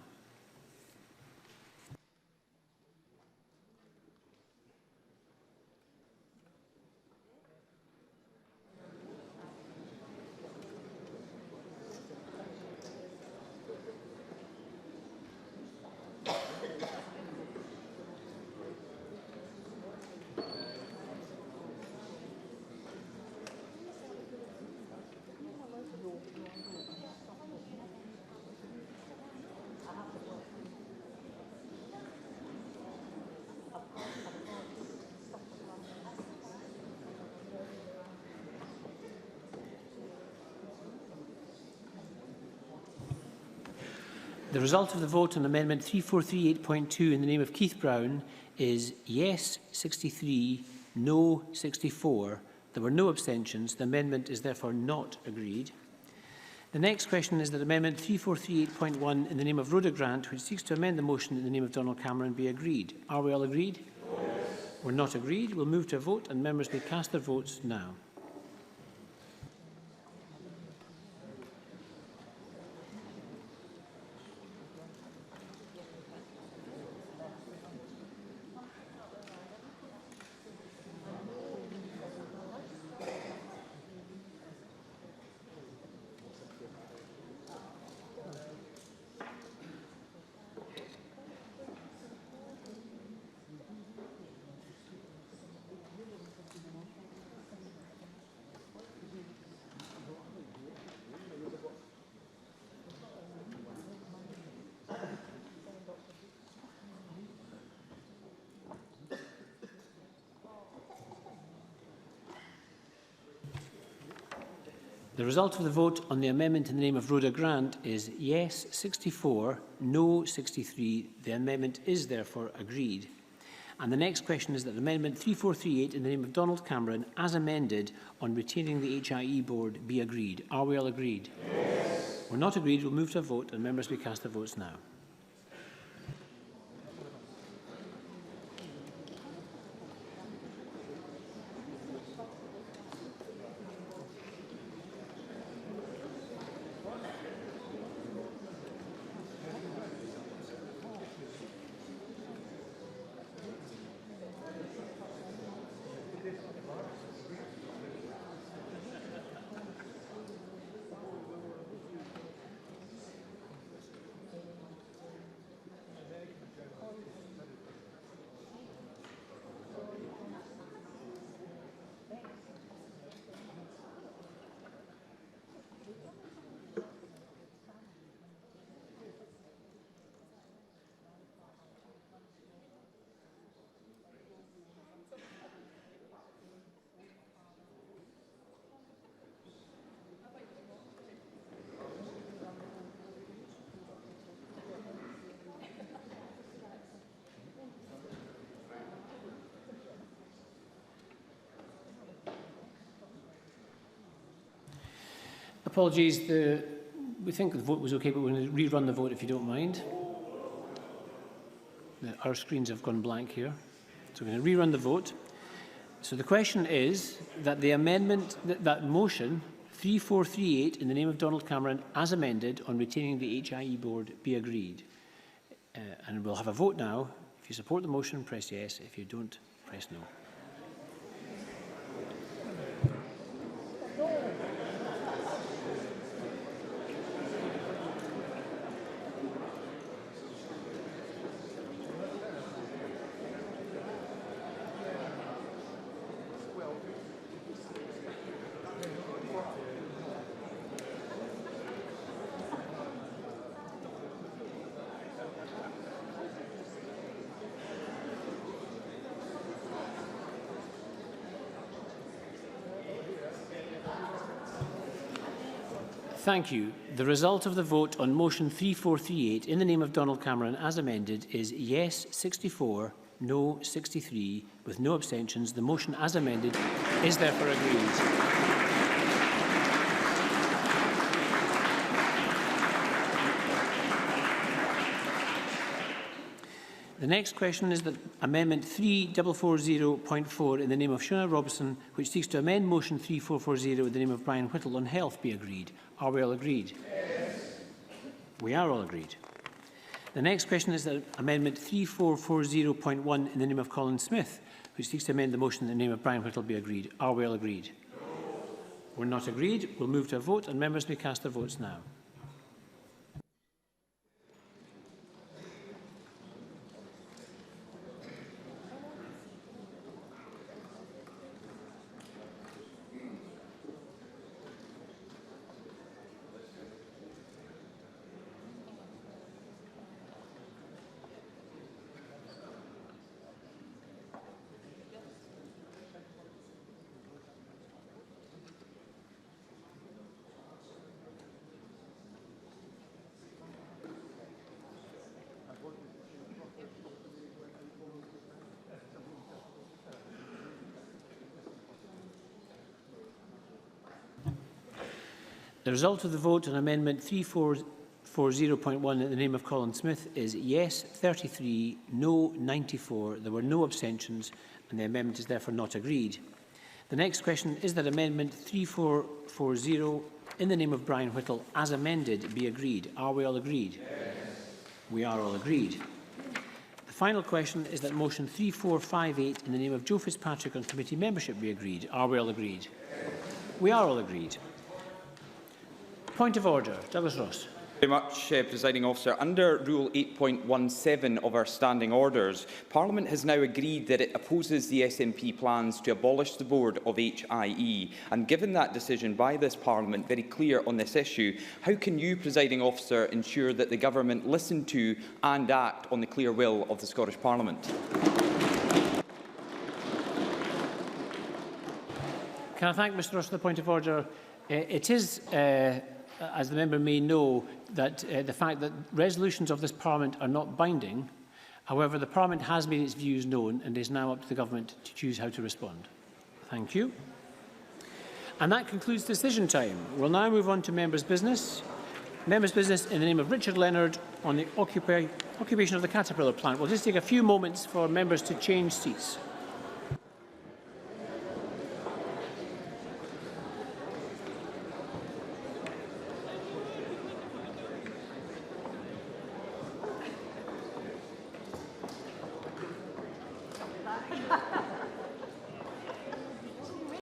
The result of the vote on Amendment 3438.2 in the name of Keith Brown is yes 63, no 64. There were no abstentions. The amendment is therefore not agreed. The next question is that Amendment 3438.1 in the name of Rhoda Grant, which seeks to amend the motion in the name of Donald Cameron, be agreed. Are we all agreed? Yes. We're not agreed. We'll move to a vote, and members may cast their votes now. The result of the vote on the amendment in the name of Rhoda Grant is yes 64, no 63. The amendment is therefore agreed. And the next question is that Amendment 3438 in the name of Donald Cameron, as amended on retaining the HIE board, be agreed. Are we all agreed? Yes. We're not agreed. We'll move to a vote and members may cast their votes now. Apologies, we think the vote was okay, but we're going to rerun the vote if you don't mind. Our screens have gone blank here. So we're going to rerun the vote. So the question is that the amendment, that motion 3438 in the name of Donald Cameron as amended on retaining the HIE board be agreed. And we'll have a vote now. If you support the motion, press yes. If you don't, press no. Thank you. The result of the vote on motion 3438 in the name of Donald Cameron as amended is yes 64, no 63, with no abstentions. The motion as amended is therefore agreed. The next question is that Amendment 3440.4 in the name of Shona Robertson, which seeks to amend Motion 3440 in the name of Brian Whittle on health, be agreed. Are we all agreed? Yes. We are all agreed. The next question is that Amendment 3440.1 in the name of Colin Smith, which seeks to amend the motion in the name of Brian Whittle, be agreed. Are we all agreed? No. We're not agreed. We'll move to a vote and members may cast their votes now. The result of the vote on Amendment 3440.1 in the name of Colin Smith is yes 33, no 94. There were no abstentions and the amendment is therefore not agreed. The next question is that Amendment 3440 in the name of Brian Whittle as amended be agreed. Are we all agreed? Yes. We are all agreed. The final question is that Motion 3458 in the name of Joe Fitzpatrick on committee membership be agreed. Are we all agreed? Yes. We are all agreed. Point of order. Douglas Ross. Very much, Presiding Officer. Under Rule 8.17 of our standing orders, Parliament has now agreed that it opposes the SNP plans to abolish the board of HIE. And given that decision by this Parliament, very clear on this issue, how can you, Presiding Officer, ensure that the Government listen to and act on the clear will of the Scottish Parliament? Can I thank Mr Ross for the point of order? It is, as the member may know, that the fact that resolutions of this Parliament are not binding. However, the Parliament has made its views known and it is now up to the Government to choose how to respond. Thank you. And that concludes decision time. We'll now move on to members' business. Members' business in the name of Richard Leonard on the occupation of the Caterpillar plant. We'll just take a few moments for members to change seats.